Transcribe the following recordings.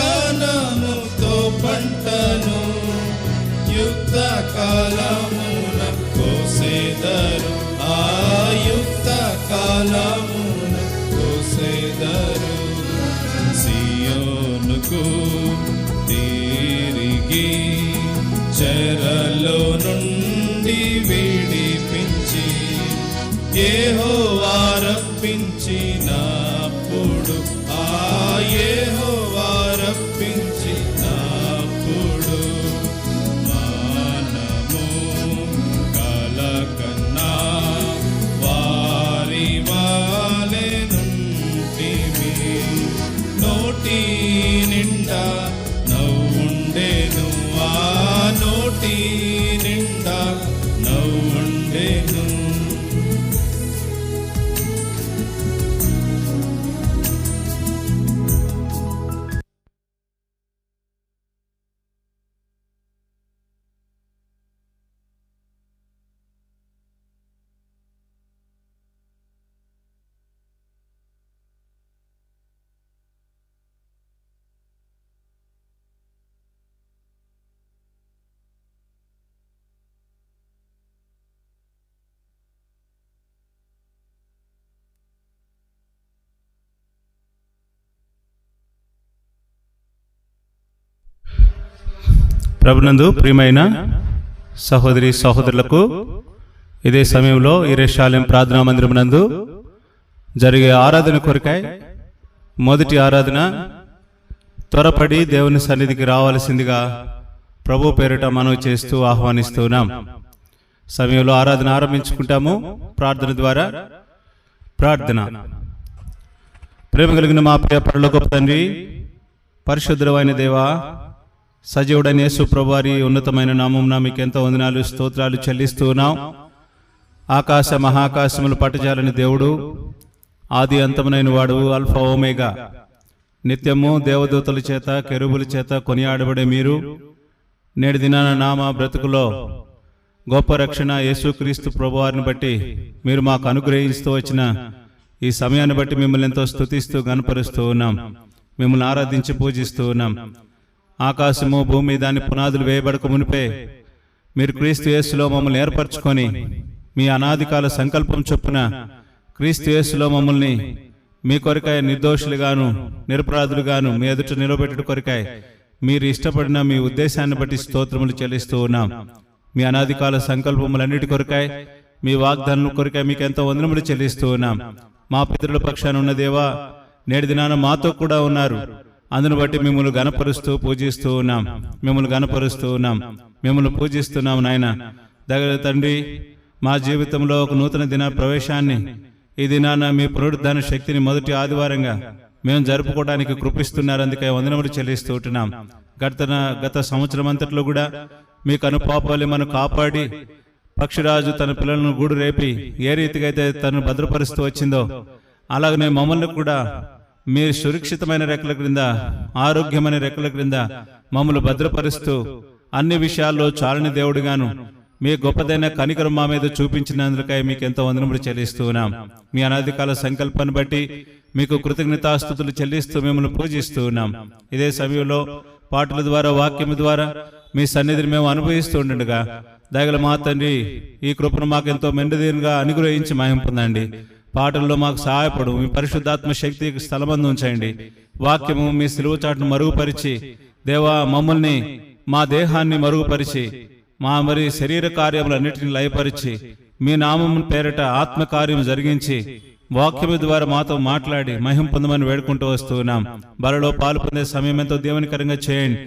సంతోషగానముతో పంటను యుక్త కాలమున కోసెదరు, ఆయుక్త కాలమున కోసెదరు. సియోనుకు తిరిగి చెరలో నుండి విడిపించి యెహోవా రప్పించినప్పుడు, ఆ యెహోవా రప్పించినప్పుడు మనము కలకన్నా వారి వాలె నుంటిమి. నోటి నిండా నవ్వుండెను, ఆ నోటి నిండా నవ్వుండెను. ప్రభునందు ప్రియమైన సహోదరి సహోదరులకు, ఇదే సమయంలో యెరూషలేము ప్రార్థనా మందిరమునందు జరిగే ఆరాధన కొరకై మొదటి ఆరాధన త్వరపడి దేవుని సన్నిధికి రావాల్సిందిగా ప్రభు పేరిట మనవి చేస్తూ ఆహ్వానిస్తున్నాం. సమయంలో ఆరాధన ఆరంభించుకుంటాము. ప్రార్థన ద్వారా ప్రార్థన. ప్రేమ కలిగిన మా ప్రియ పరలోకపు తండ్రి, పరిశుద్ధుడైన దేవా, సజీవుడైన యేసు ప్రభువారి ఉన్నతమైన నామమున మీకు ఎంతో వందనాలు, స్తోత్రాలు చెల్లిస్తూ ఉన్నాం. ఆకాశ మహాకాశములు పట్టజాలని దేవుడు, ఆది అంతమునైన వాడు, అల్ఫా ఓమేగా, నిత్యము దేవదూతల చేత కెరూబుల చేత కొనియాడబడే మీరు నేటి దినాన నామ బ్రతుకులో గొప్ప రక్షణ యేసుక్రీస్తు ప్రభువారిని బట్టి మీరు మాకు అనుగ్రహిస్తూ వచ్చిన ఈ సమయాన్ని బట్టి మిమ్మల్ని ఎంతో స్తుతిస్తూ గణపరుస్తూ ఉన్నాం. మిమ్మల్ని ఆరాధించి పూజిస్తూ ఉన్నాం. ఆకాశము భూమి దాని పునాదులు వేయబడక మునిపే మీరు క్రీస్తు యేసులో మమ్మల్ని ఏర్పరచుకొని మీ అనాదికాల సంకల్పం చొప్పున క్రీస్తు యేసులో మమ్మల్ని మీ కొరకాయ నిర్దోషులుగాను నిరపరాధులుగాను మీ ఎదుట నిలబెట్టుట కొరకాయ మీరు ఇష్టపడిన మీ ఉద్దేశాన్ని బట్టి స్తోత్రములు చెల్లిస్తూ ఉన్నాం. మీ అనాదికాల సంకల్పములన్నిటి కొరకాయ మీ వాగ్దానం కొరకాయ మీకు ఎంతో వందనములు చెల్లిస్తూ ఉన్నాం. మా పితరుల పక్షాన ఉన్న దేవా, నేటి దినాన మాతో కూడా ఉన్నారు. అందును బట్టి మిమ్మల్ని గణపరుస్తూ పూజిస్తూ ఉన్నాం. మిమ్మల్ని పూజిస్తున్నాం నాయన. దగ్గర తండ్రి, మా జీవితంలో ఒక నూతన దిన ప్రవేశాన్ని, ఈ దినాన మీ పునరుద్ధాన శక్తిని మొదటి ఆదివారంగా మేము జరుపుకోవడానికి కృపిస్తున్నారు. అందుకే వందనములు చెల్లిస్తూ ఉంటున్నాం. గత సంవత్సరం అంతట్లో కూడా మీ కనుపాపాలి మనం కాపాడి, పక్షిరాజు తన పిల్లలను గూడు రేపి ఏ రీతిగా అయితే తను భద్రపరుస్తూ వచ్చిందో, అలాగనే మమ్మల్ని కూడా మీరు సురక్షితమైన రెక్కల క్రింద, ఆరోగ్యమైన రెక్కల క్రింద మమ్మల్ని భద్రపరుస్తూ అన్ని విషయాల్లో చాలని దేవుడుగాను మీ గొప్పదైన కనికరం మా మీద చూపించినందుకై మీకు ఎంతో వందనములు చెల్లిస్తూ ఉన్నాం. మీ అనాదికాల సంకల్పాన్ని బట్టి మీకు కృతజ్ఞతాస్తుతులు చెల్లిస్తూ మిమ్మల్ని పూజిస్తూ ఉన్నాం. ఇదే సమయంలో పాటల ద్వారా, వాక్యం ద్వారా మీ సన్నిధిని మేము అనుభవిస్తూ ఉండగా దయగల మా తండ్రి, ఈ కృపను మాకు ఎంతో మెండుదీనుగా అనుగ్రహించి మహిమ పొందండి. పాటల్లో మాకు సహాయపడు. మీ పరిశుద్ధాత్మ శక్తికి స్థలమందు ఉంచండి. వాక్యము మీ సిలువ చాటును మరుగుపరిచి దేవా, మమ్మల్ని మా దేహాన్ని మరుగుపరిచి మా శరీర కార్యములన్నిటిని లయపరిచి మీ నామము పేరిట ఆత్మకార్యం జరిగించి వాక్యము ద్వారా మాతో మాట్లాడి మహిమ పొందమని వేడుకుంటూ వస్తూ ఉన్నాం. బలలో పాలు పొందే సమయం ఎంతో దేవునికరంగా చేయండి.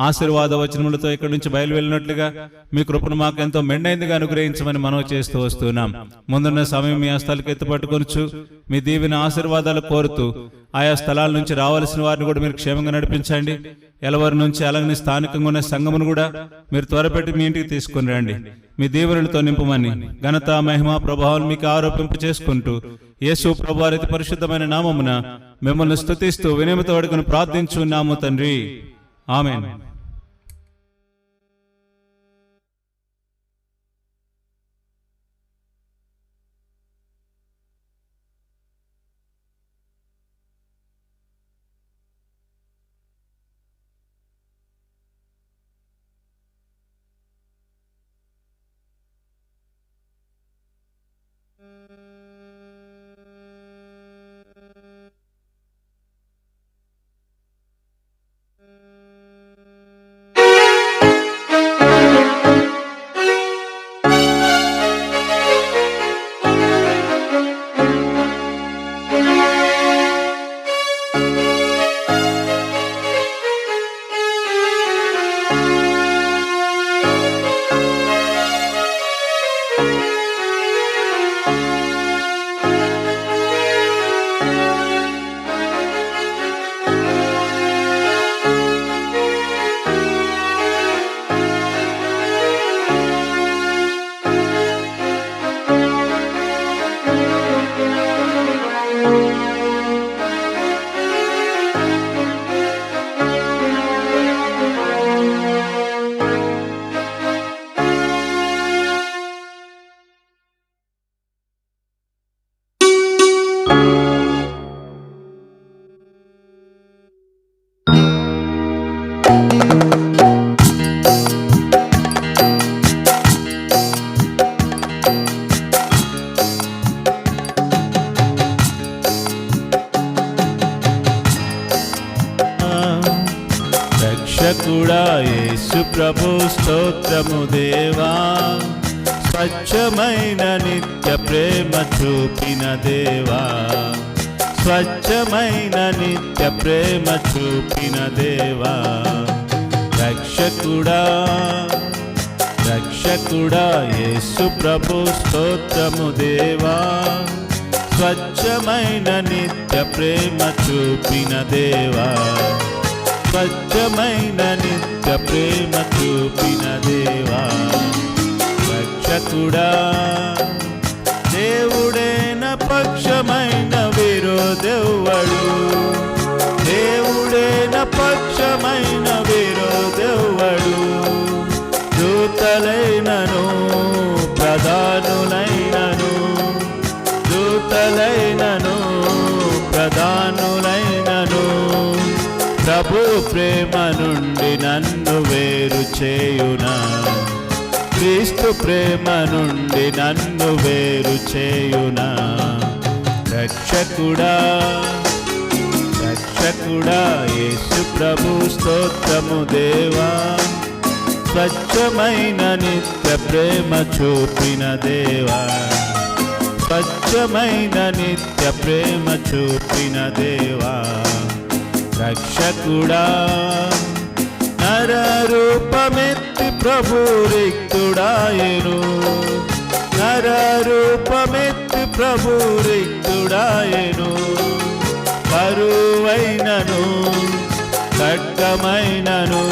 ఆశీర్వాద వచనములతో ఇక్కడి నుంచి బయలువెళ్ళినట్లుగా మీ కృపను మాకు ఎంతో మెండైందిగా అనుగ్రహించమని మనవి చేస్తూ వస్తున్నాం. ముందున్న సమయం మీ హస్తాలకు ఎత్తుపట్టుకొనుచు మీ దీవెన ఆశీర్వాదాలు కోరుతూ ఆయా స్థలాల నుంచి రావాల్సిన వారిని కూడా మీరు క్షేమంగా నడిపించండి. ఎలవరి నుంచి అలాగని స్థానికంగా ఉన్న సంఘమును కూడా మీరు త్వరపెట్టి మీ ఇంటికి తీసుకుని రండి. మీ దీవెనలతో నింపమని ఘనత, మహిమ, ప్రభావం మీకు ఆరోపింప చేసుకుంటూ యేసు ప్రభువారి అతి పరిశుద్ధమైన నామమున మిమ్మల్ని స్తుతిస్తూ వినయముతో అడుగును ప్రార్థించున్నాము తండ్రి. ఆమేన్. రక్షకుడా యేసు ప్రభు స్తోత్రము దేవా, స్వచ్ఛమైన నిత్య ప్రేమ చూపిన దేవా, స్వచ్ఛమైన నిత్య ప్రేమ చూపిన దేవా, రక్షకుడా రక్షకుడా యేసు ప్రభు స్తోత్రము దేవా, స్వచ్ఛమైన నిత్య ప్రేమ చూపిన దేవా, స్వచ్ఛమైన నిత్య ప్రేమ చూపిన దేవా, రక్షకుడా దేవుడేన పక్షమైన విరోధెవ్వడు, దేవుడేన పక్షమైన విరోధెవ్వడు, దూతలైనను ప్రధానులైనను, దూతలైనను ప్రధానులైనను, ప్రభు ప్రేమ నుండి నన్ను వేరు చేయునా, క్రీస్తు ప్రేమ నుండి నన్ను వేరు చేయునా, రక్షకుడా రక్షకుడా యేసు ప్రభు స్తోత్రము దేవా, స్వచ్ఛమైన నిత్య ప్రేమ చూపిన దేవా, స్వచ్ఛమైన నిత్య ప్రేమ చూపిన దేవా, రక్షకుడా నరరూపమెత్తి ప్రభు రిక్తుడాయెను, నరరూపమెత్తి ప్రభు రిక్తుడాయెను, కరువైనను ఖడ్గమైనను,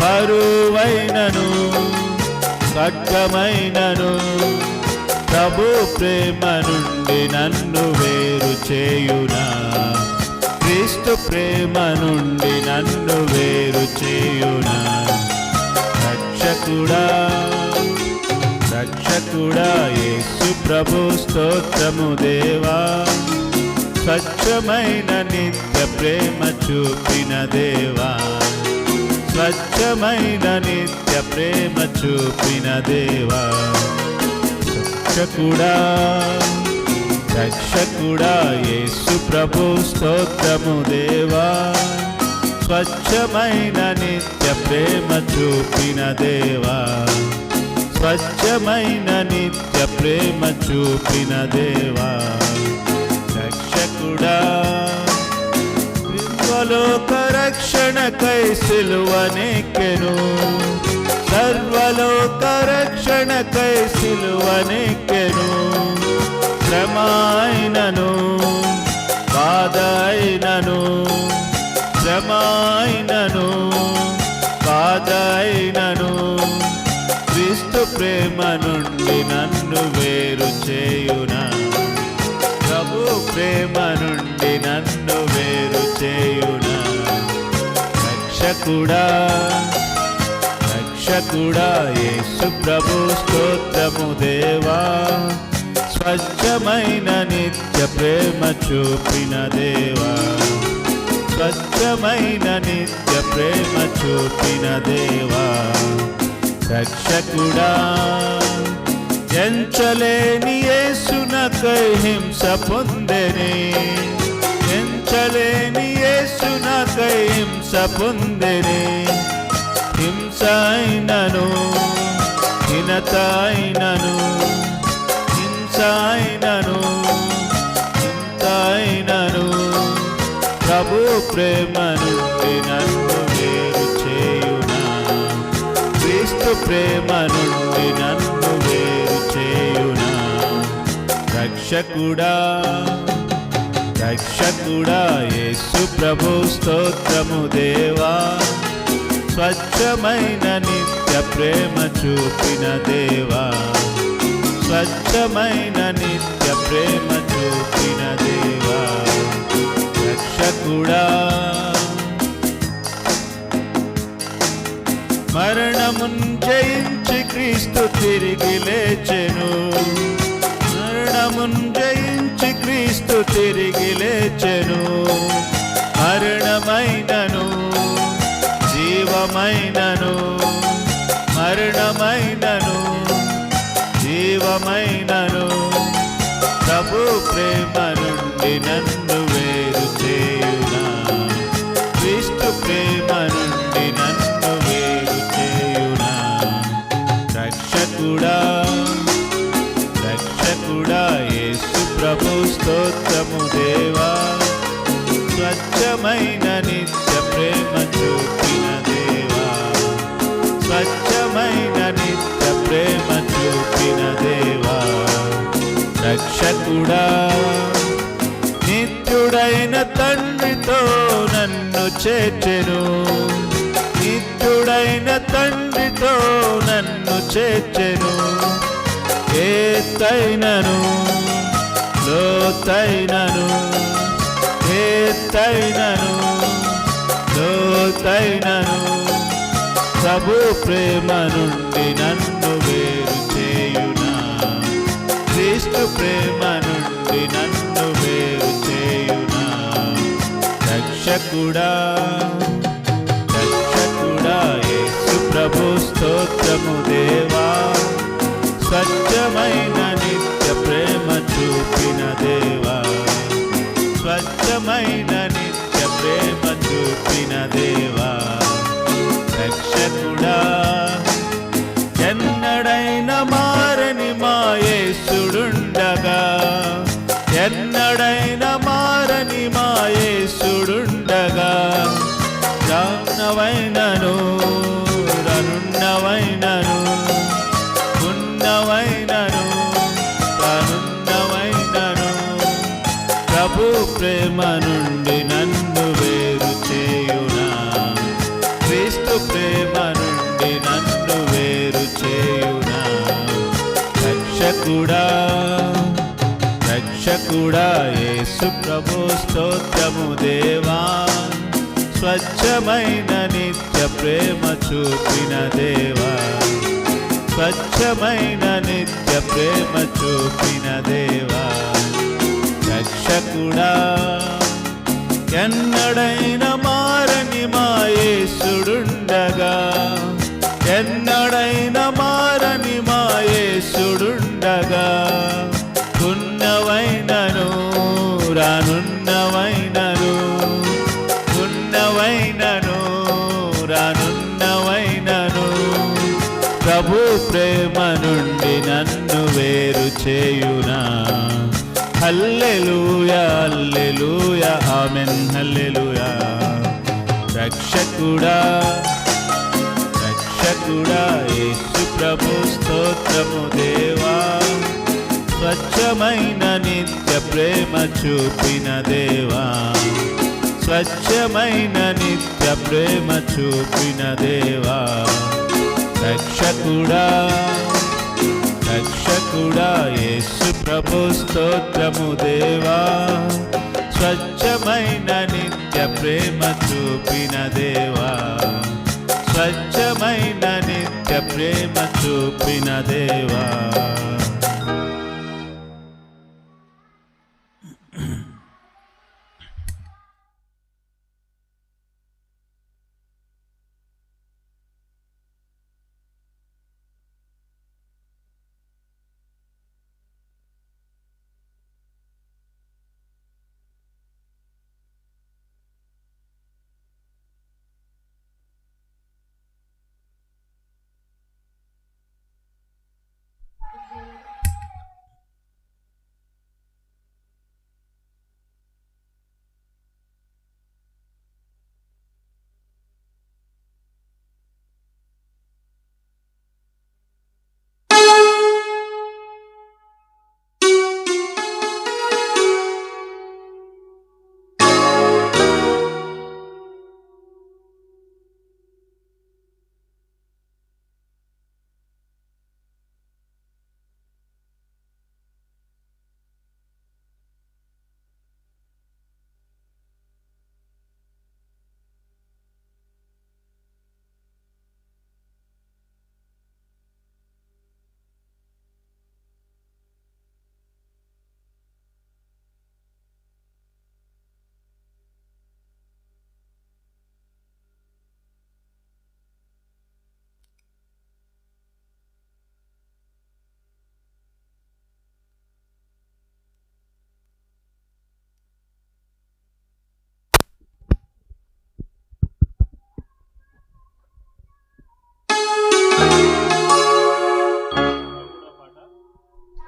కరువైనను ఖడ్గమైనను, ప్రభు ప్రేమ నుండి నన్ను వేరు చేయునా, క్రీస్తు ప్రేమ నుండి నన్ను వేరు చేయునా, రక్షకుడా రక్షకుడా యేసు ప్రభు స్తోత్రము దేవా, స్వచ్ఛమైన నిత్య ప్రేమ చూపిన దేవా, స్వచ్ఛమైన నిత్య ప్రేమ చూపిన దేవా, రక్షకుడా రక్షకుడా యేసు ప్రభు స్తోత్రము దేవా, స్వచ్ఛమైన నిత్య ప్రేమ చూపిన దేవా, స్వచ్ఛమైన నిత్య ప్రేమ చూపిన దేవా, రక్షకుడా సర్వలోక రక్షణకై సిలువనెక్కెను, సర్వలోక రక్షణకై సిలువనెక్కెను, శ్రమ అయినను బాధ అయినను, శ్రమ అయినను బాధ అయినను, క్రీస్తు ప్రేమ నుండి నన్ను వేరు చేయునా, ప్రభు ప్రేమ నుండి నన్ను వేరు చేయునా, రక్షకుడా రక్షకుడా యేసు ప్రభు స్తోత్రము దేవా, స్వచ్ఛమైన నిత్య ప్రేమ చూపిన దేవా, స్వచ్ఛమైన నిత్య ప్రేమ చూపిన దేవా, రక్షకుడా ఎంచలేని యేసునకై హింస పొందెనే, ఎంచలేని యేసునకై హింస పొందెనే, హింస అయినను హినత అయినను, హింస అయినను హింస అయినను, ప్రభు ప్రేమ నుండి నన్ను వేరు చేయునా, క్రీస్తు ప్రేమ నుండి నన్ను వేరు చేయునా, రక్షకుడా రక్షకుడా యేసు ప్రభు స్తోత్రము దేవా, స్వచ్ఛమైన నిత్య ప్రేమ చూపిన దేవా, స్వచ్ఛమైన నిత్య ప్రేమ చూపిన దేవా, రక్షకుడా మరణమున్ జయించి క్రీస్తు తిరిగి లేచెను, మరణమున్ జయించి క్రీస్తు తిరిగి లేచెను, మరణమైనను జీవమైనను, మరణమైనను జీవమైనను, ప్రభు ప్రేమ నుండి నన్ను వేరు చేయునా, క్రీస్తు ప్రేమ నుండి నన్ను వేరు చేయునా, రక్షకుడా రక్షకుడా యేసు ప్రభు స్తోత్రము దేవా, స్వచ్ఛమైన నిత్య ప్రేమ చూపిన దేవా, స్వచ్ఛమైన నిత్య ప్రేమ చూపిన దేవా, రక్షకుడా నిత్యుడైన తండ్రితో నన్ను చేర్చెను, నిత్యుడైన తండ్రితో నన్ను చేర్చెను. ఎత్తైనను లోతైనను, ఎత్తైనను లోతైనను ప్రభు ప్రేమ నుండి నన్ను వేరు చేయునా, క్రీస్తు ప్రేమ నుండి నన్ను వేరు చేయునా. రక్షకుడా రక్షకుడా యేసు ప్రభు స్తోత్రము దేవా, స్వచ్ఛమైన నిత్య ప్రేమ చూపిన దేవా, స్వచ్ఛమైన నిత్య ప్రేమ చూపిన దేవా, రక్షకుడా ఎన్నడైన మారని మా యేసుడుండగా, ఎన్నడైన మారని మా యేసుడుండగా, రానవైనను రనున్నవైనను, ఉన్నవైనను రానున్నవైనను ప్రభు ప్రేమ నుండి నన్ను వేరు చేయునా, క్రీస్తు ప్రేమ నుండి నన్ను వేరు చేయునా. రక్షకుడా రక్షకుడా యేసు ప్రభు స్తోత్రము దేవా, స్వచ్ఛమైన నిత్య ప్రేమ చూపిన దేవా, స్వచ్ఛమైన నిత్య ప్రేమ చూపిన దేవా, రక్షకుడా ఎన్నడైన మారని మా యేసుడుండగా, ఎన్నడైన మారని మా యేసుడుండగా, ఉన్నవైనను రానున్నవైనను, ఉన్నవైనను రానున్నవైనను ప్రభు ప్రేమ నుండి నన్ను వేరు చేయునా. హల్లెలూయా హల్లెలూయా ఆమేన్ హల్లెలూయా. రక్షకుడా రక్షకుడా యేసు ప్రభు స్తోత్రము దేవా, స్వచ్ఛమైన నిత్య ప్రేమ చూపిన దేవా, స్వచ్ఛమైన నిత్య ప్రేమ చూపిన దేవా, రక్షకుడా రక్షకుడా యేసు ప్రభు స్తోత్రము దేవా, స్వచ్ఛమైన నిత్య ప్రేమ చూపిన దేవా, స్వచ్ఛమైన నిత్య ప్రేమ చూపిన దేవా.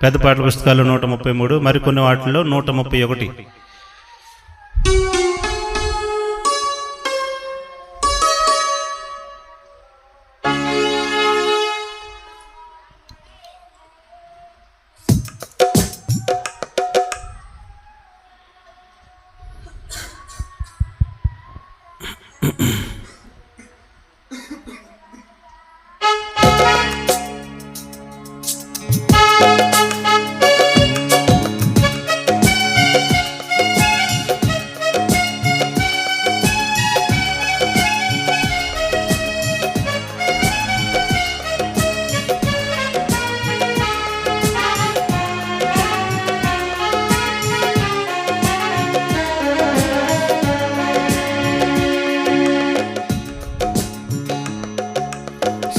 పెద్ద పాటల పుస్తకాలు 133, మరికొన్ని వాటిల్లో 131.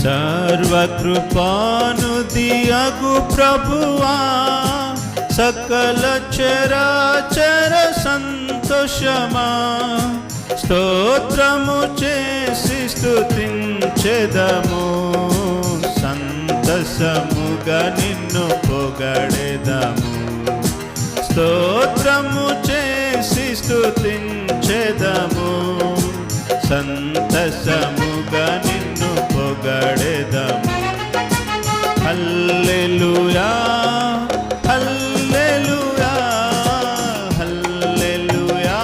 సర్వకృపానుదియగు ప్రభువా, సకల చరాచర సంతోషమా, స్తోత్రము చేసి స్తుతించెదము, సంతసముగా నిన్ను పొగడెదము. స్తోత్రము చేసి స్తుతించెదము, సంతసముగా నిన్ను పొగడెదము. హల్లెలూయా హల్లెలూయా హల్లెలూయా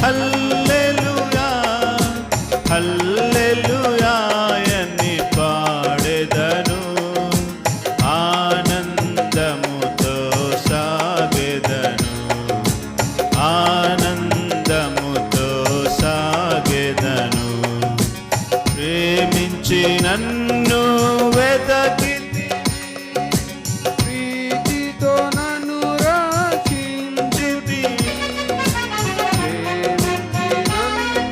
హల్లెలూయా హల్లెలూయా అని పాడెదను, ఆనందముతో సాగెదను, ఆనందముతో సాగెదను. ప్రేమించి నన్ను వెదకి ప్రీతితో నన్ను రక్షించితి, ప్రేమించి నన్ను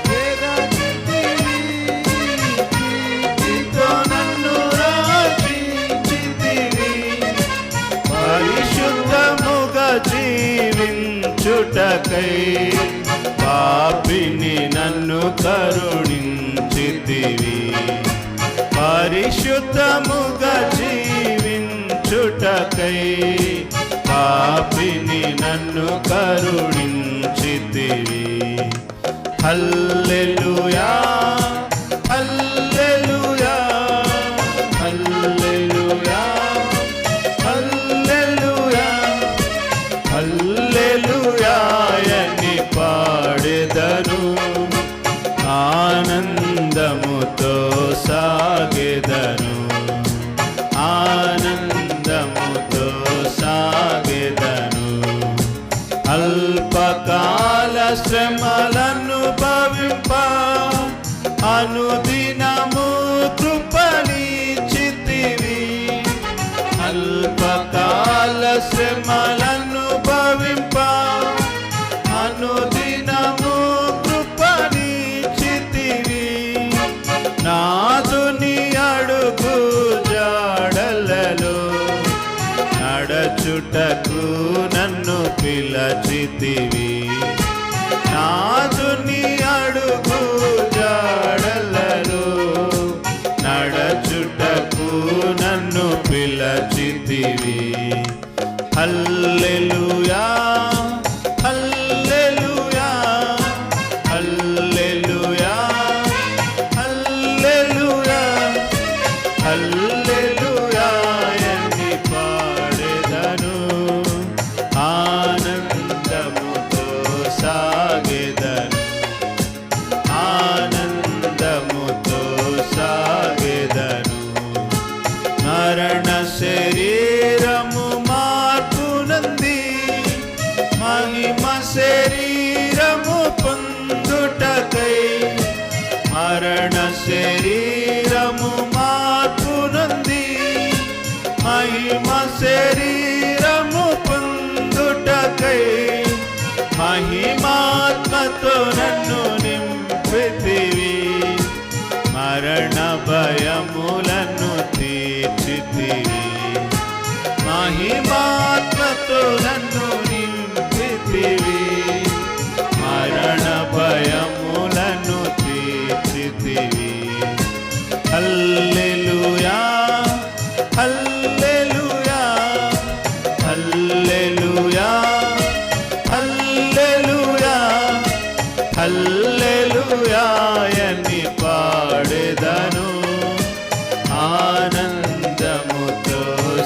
వెదకితివి, ప్రీతితో నన్ను రక్షించితివి. పరిశుద్ధముగా జీవించుటకై పాపిని నన్ను కరుణించితివి. పరిశుద్ధముగా జీవించుటకై పాపిని నన్ను కరుణించితివి. హల్లెలూయా హల్లెలూయా హల్లెలూయా హల్లెలూయా హల్లెలూయా అని పాడెదను, ఆనందముతో సాగెదను, ఆనందముతో సాగెదను. అల్పకాల శ్రమలను భవింప అనుదినము కృపణించితివి. అల్పకాల శ్రమలను భవింప అనుదినము కృపణించితివి. నాదుని అడుగు జాడలలో నడచుటకు నన్ను పిలచితివి. నాదుని అడుగు జాడలలో నడచుటకు నన్ను పిలచితివి. హల్లెలూయా హల్లెలూయా హల్లెలూయా హల్లెలూయా హల్లెలూయా అని పాడెదను, ఆనందముతో సాగెదను, ఆనందముతో సాగెదను. మరణ శరీరము మార్పునంది, మహిమ శరీరము పొందుటకై. మరణ శరీరము మార్పునంది, మహిమ శరీరము పొందుటకై. మహిమాత్మతో నన్ను నింపితివి, మరణ భయములను తీర్చితివి. మహిమాత్మతో నన్ను నింపితివి, మరణ భయములను తీర్చితివి. హల్లెలూయా హల్లెలూయా హల్లెలూయా హల్లెలూయా హల్లెలూయా అని పాడెదను, ఆనందముతో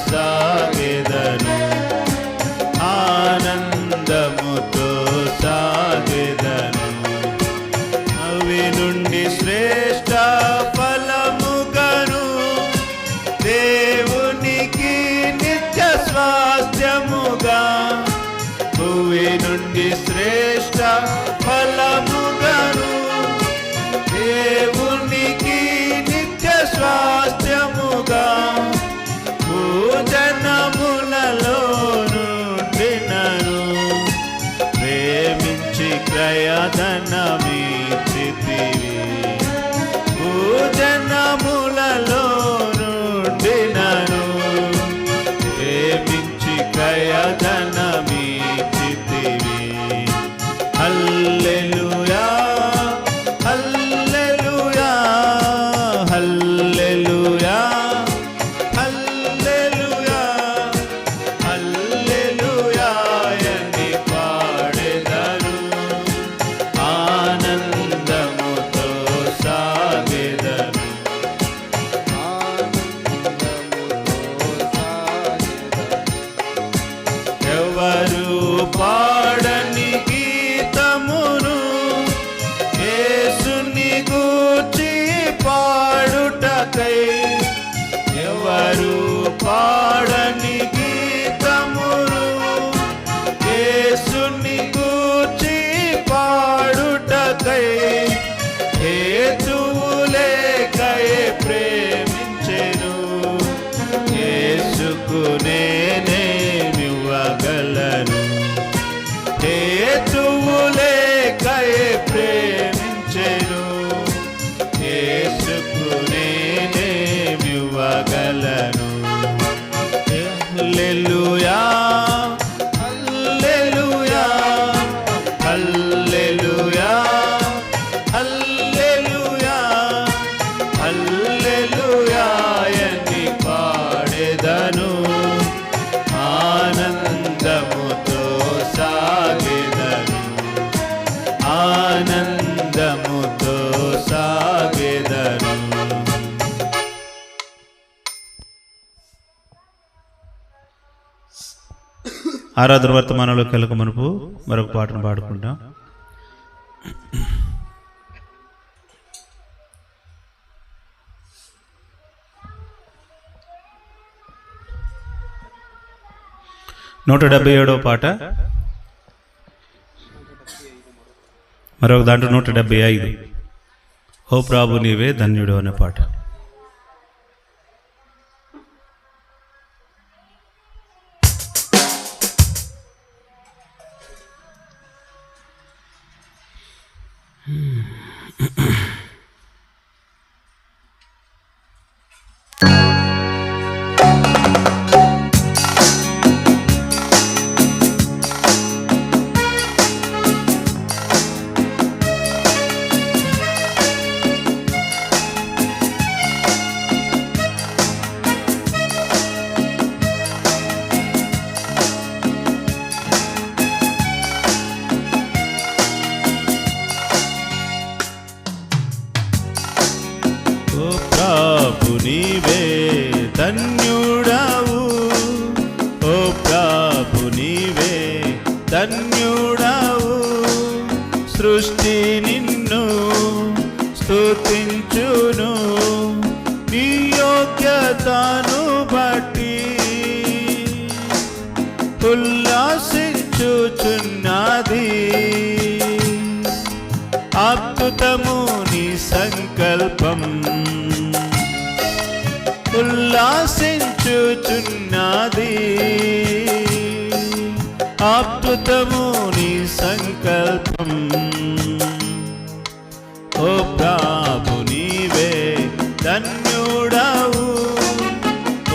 సాగెదను, ఆనందముతో సాగెదను. అవి నుండి శ్రేష్ఠ ఫలముగా పాడుటకై ఎవరు పాడని గీతమును యేసుని గూర్చి పాడుటకై హేతువులేకై ప్రేమించెను యేసుకు నేనేమివ్వగలను హేతువులేకై ప్రేమించెను యేసుకు నేనేమివ్వగలను హల్లెలూయా హల్లెలూయా హల్లెలూయా హల్లెలూయా హల్లెలూయా అని పాడెదను ఆనందముతో సాగెదను ఆనందముతో సాగెదను. ఆరాధన వర్తమానంలో కెలక మనపు మరొక పాటను పాడుకుంటాం. నూట 77వ పాట, మరొక దాంట్లో 175 ఓ ప్రభు నీవే ధన్యుడు అనే పాట. నీవే ధన్యుడవు ఓ ప్రభు నీవే ధన్యుడవు సృష్టి నిన్ను స్తుతించును నీ యోగ్యతను బట్టి ఉల్లాసించుచున్నది అద్భుతము నీ సంకల్పం ఉల్లాసించుచున్నది అద్భుతము నీ సంకల్పం ఓ ప్రభు నీవే ధన్యుడవు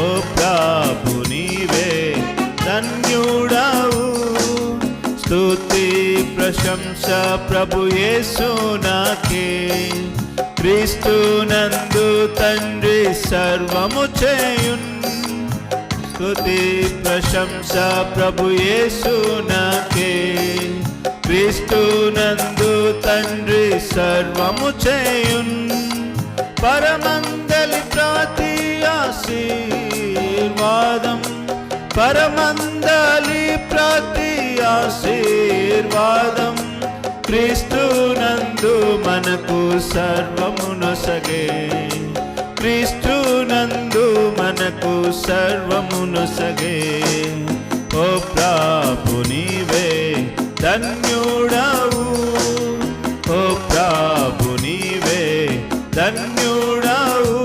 ఓ ప్రభు నీవే ధన్యుడవు స్తుతి ప్రశంస ప్రభు యేసునాకే క్రీస్తునందు తండ్రి సర్వము చేయున్ స్తుతి ప్రశంస ప్రభు యేసునాకే క్రీస్తునందు తండ్రి సర్వము చేయున్ పరమందలి ప్రతి ఆశీర్వాదం పరమందలి ప్రతి ఆశీర్వాదం క్రీస్తునందు మనకు సర్వమునొసగే క్రీస్తునందు మనకు సర్వమునొసగే ఓ ప్రభు నీవే ధన్యుడవు ఓ ప్రభు నీవే ధన్యుడవు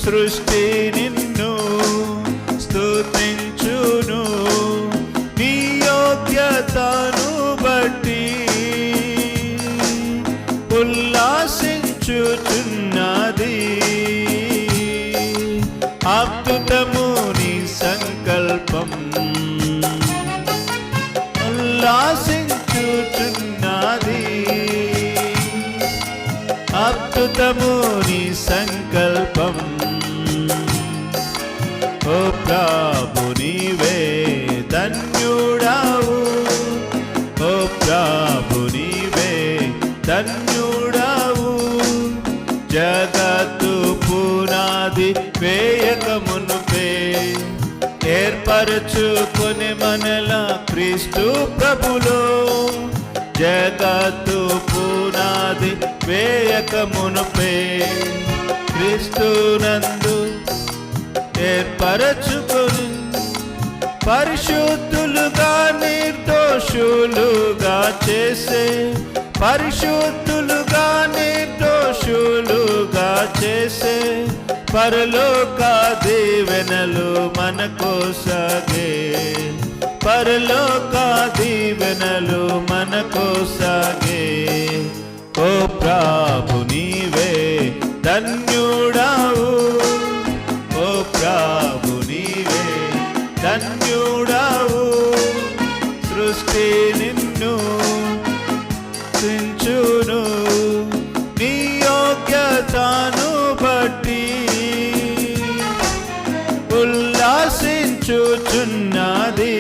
సృష్టి నిన్ను స్తుతించును నీ యోగ్యతను బట్టి ఉల్లాసించుచున్నది అద్భుతము నీ సంకల్పం ఉల్లాసించుచున్నది అద్భుతము నీ సంకల్పం ఓ ప్రభు నీవే ధన్యుడవు ఓ ప్రభు నీవే ధన్యుడవు జగత్తు పునాది వేయకమునుపే ఏర్పరచుకొని మనల క్రీస్తు ప్రభులో జగత్తు పునాది వేయకమునుపే క్రీస్తునందు ఏర్పరచుకొని పరిశుద్ధులుగా నిర్దోషులుగా చేసే పరిశుద్ధులుగా నిర్దోషులుగా చేసే పరలోక దీవెనలు మనకు సాగే పరలోక దీవెనలు మనకు సాగే ఓ ప్రభు నీవే ధన్యుడావు ఓ ప్రభు నీవే ధన్యుడావు సృష్టి నిన్ను స్తుతించును నీ యోగ్యతను బట్టి ఉల్లాసించుచున్నది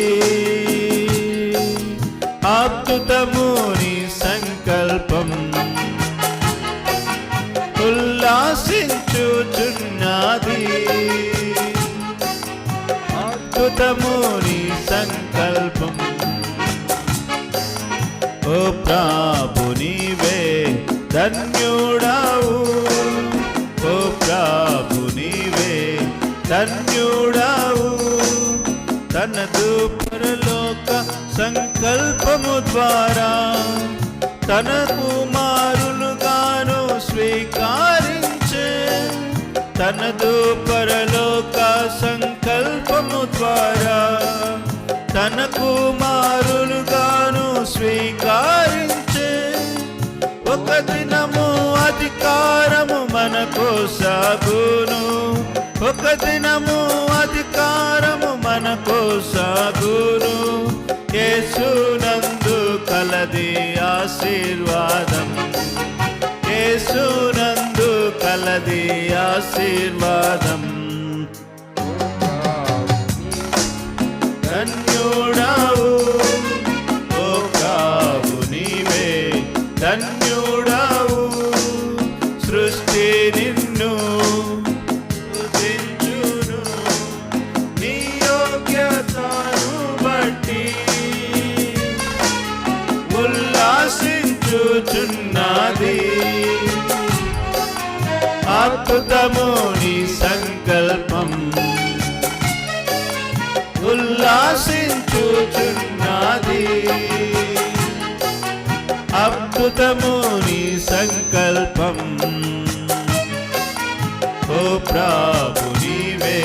అద్భుతము నీ సంకల్పం ఉల్లాసించుచున్నది అద్భుతము నీ సంకల్పం ఓ ప్రభు నీవే ధన్యుడావు ఓ ప్రభు నీవే ధన్యుడావు తనదు పరలోక సంకల్పము ద్వారా తన కుమారులుగాను స్వీకరించే తనదు పరలోక సంకల్పము ద్వారా తన కుమారులుగాను స్వీకరించే ఒక దినము అధికారము మనకు సాగును ఒక దినము అధికారము మనకు సాగును యేసునందు కలది ఆశీర్వాదం యేసునందు కలది ఆశీర్వాదం ధన్యుడావు ఓ ప్రభు నీవే ధన్యుడావు సృష్టి నిన్ను స్తుతించును నీ యోగ్యతను బట్టి ఉల్లాసించుచున్నది అద్భుతము నీ సంకల్పం ఉల్లాసించుచున్నది అద్భుతము నీ సంకల్పం ఓ ప్రభు నీవే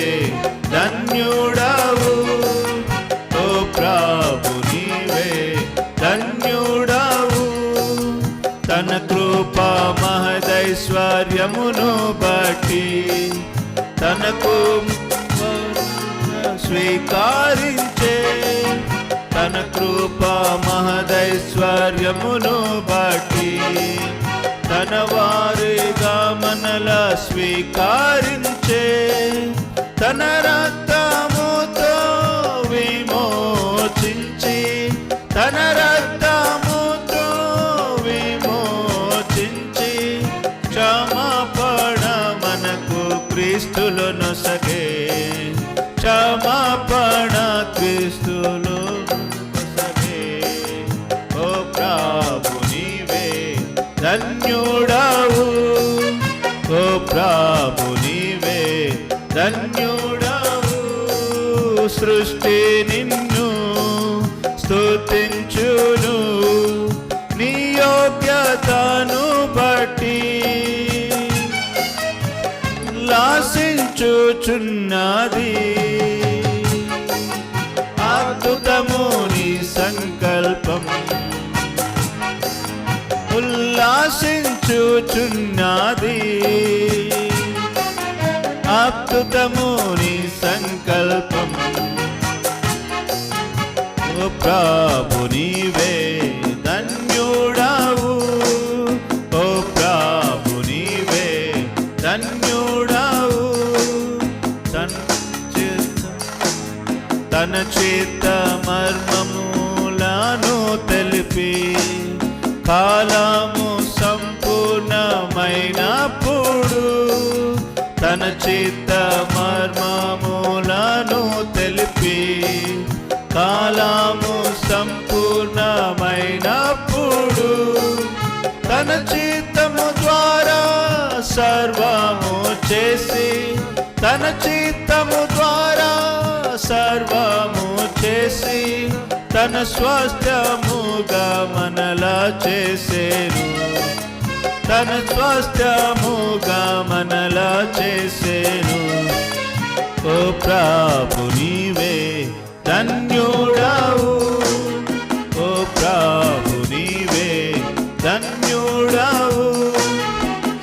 ధన్యుడావు ఓ ప్రభు నీవే ధన్యుడావు తన కృపా మహదైశ్వర్యమును బట్టి తనకు స్వీకరించే తన కృపా మహదైశ్వర్యమును బట్టి తన వారిగా మనల స్వీకరించే తన రక్తముతో విమోచించి తన రక్తముతో విమోచించి క్షమాపణ మనకు క్రీస్తులో నొసగే క్షమాపణ క్రీస్తులో నొసగే ఓ ప్రభు నీవే ధన్యుడావు ఓ ప్రభు నీవే ధన్యుడావు సృష్టి నిన్ను స్తుతించును నీ యోగ్యతను బట్టి ఉల్లాసించుచున్నది అద్భుతము నీ సంకల్పం ఉల్లాసించుచున్నది అద్భుతము నీ సంకల్పం ఓ ప్రభు నీవే ధన్యుడావు ఓ ప్రభు నీవే ధన్యుడావు తన చేత మర్మములను తెలిపి కాలము సంపూర్ణమైనప్పుడు తన చిత్త మర్మములను తెలిపి కాలము సంపూర్ణమైనప్పుడు తన చిత్తము ద్వారా సర్వము చే తన చిత్తము ద్వారా సర్వము చేసి తన స్వాస్థ్యముగా మనలా చేసేను. తన స్వాస్థ్యముగా మనలా చేసేను. ఓ ప్రభు నీవే ధన్యుడవు, ఓ ప్రభు నీవే ధన్యుడవు.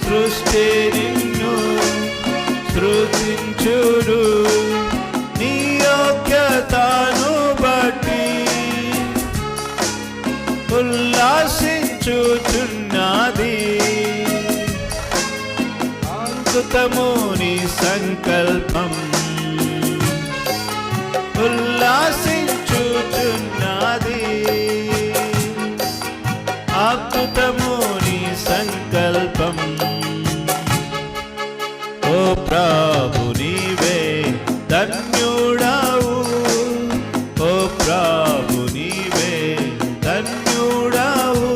సృష్టి నిన్ను స్తుతించును, నీ యోగ్యతను బట్టి ఉల్లాసించుచున్నది. అద్భుతము నీ సంకల్పం ఉల్లాసించుచున్నది. అద్భుతము నీ సంకల్పం. ఓ ప్రభు నీవే ధన్యుడవు, ఓ ప్రభు నీవే ధన్యుడవు.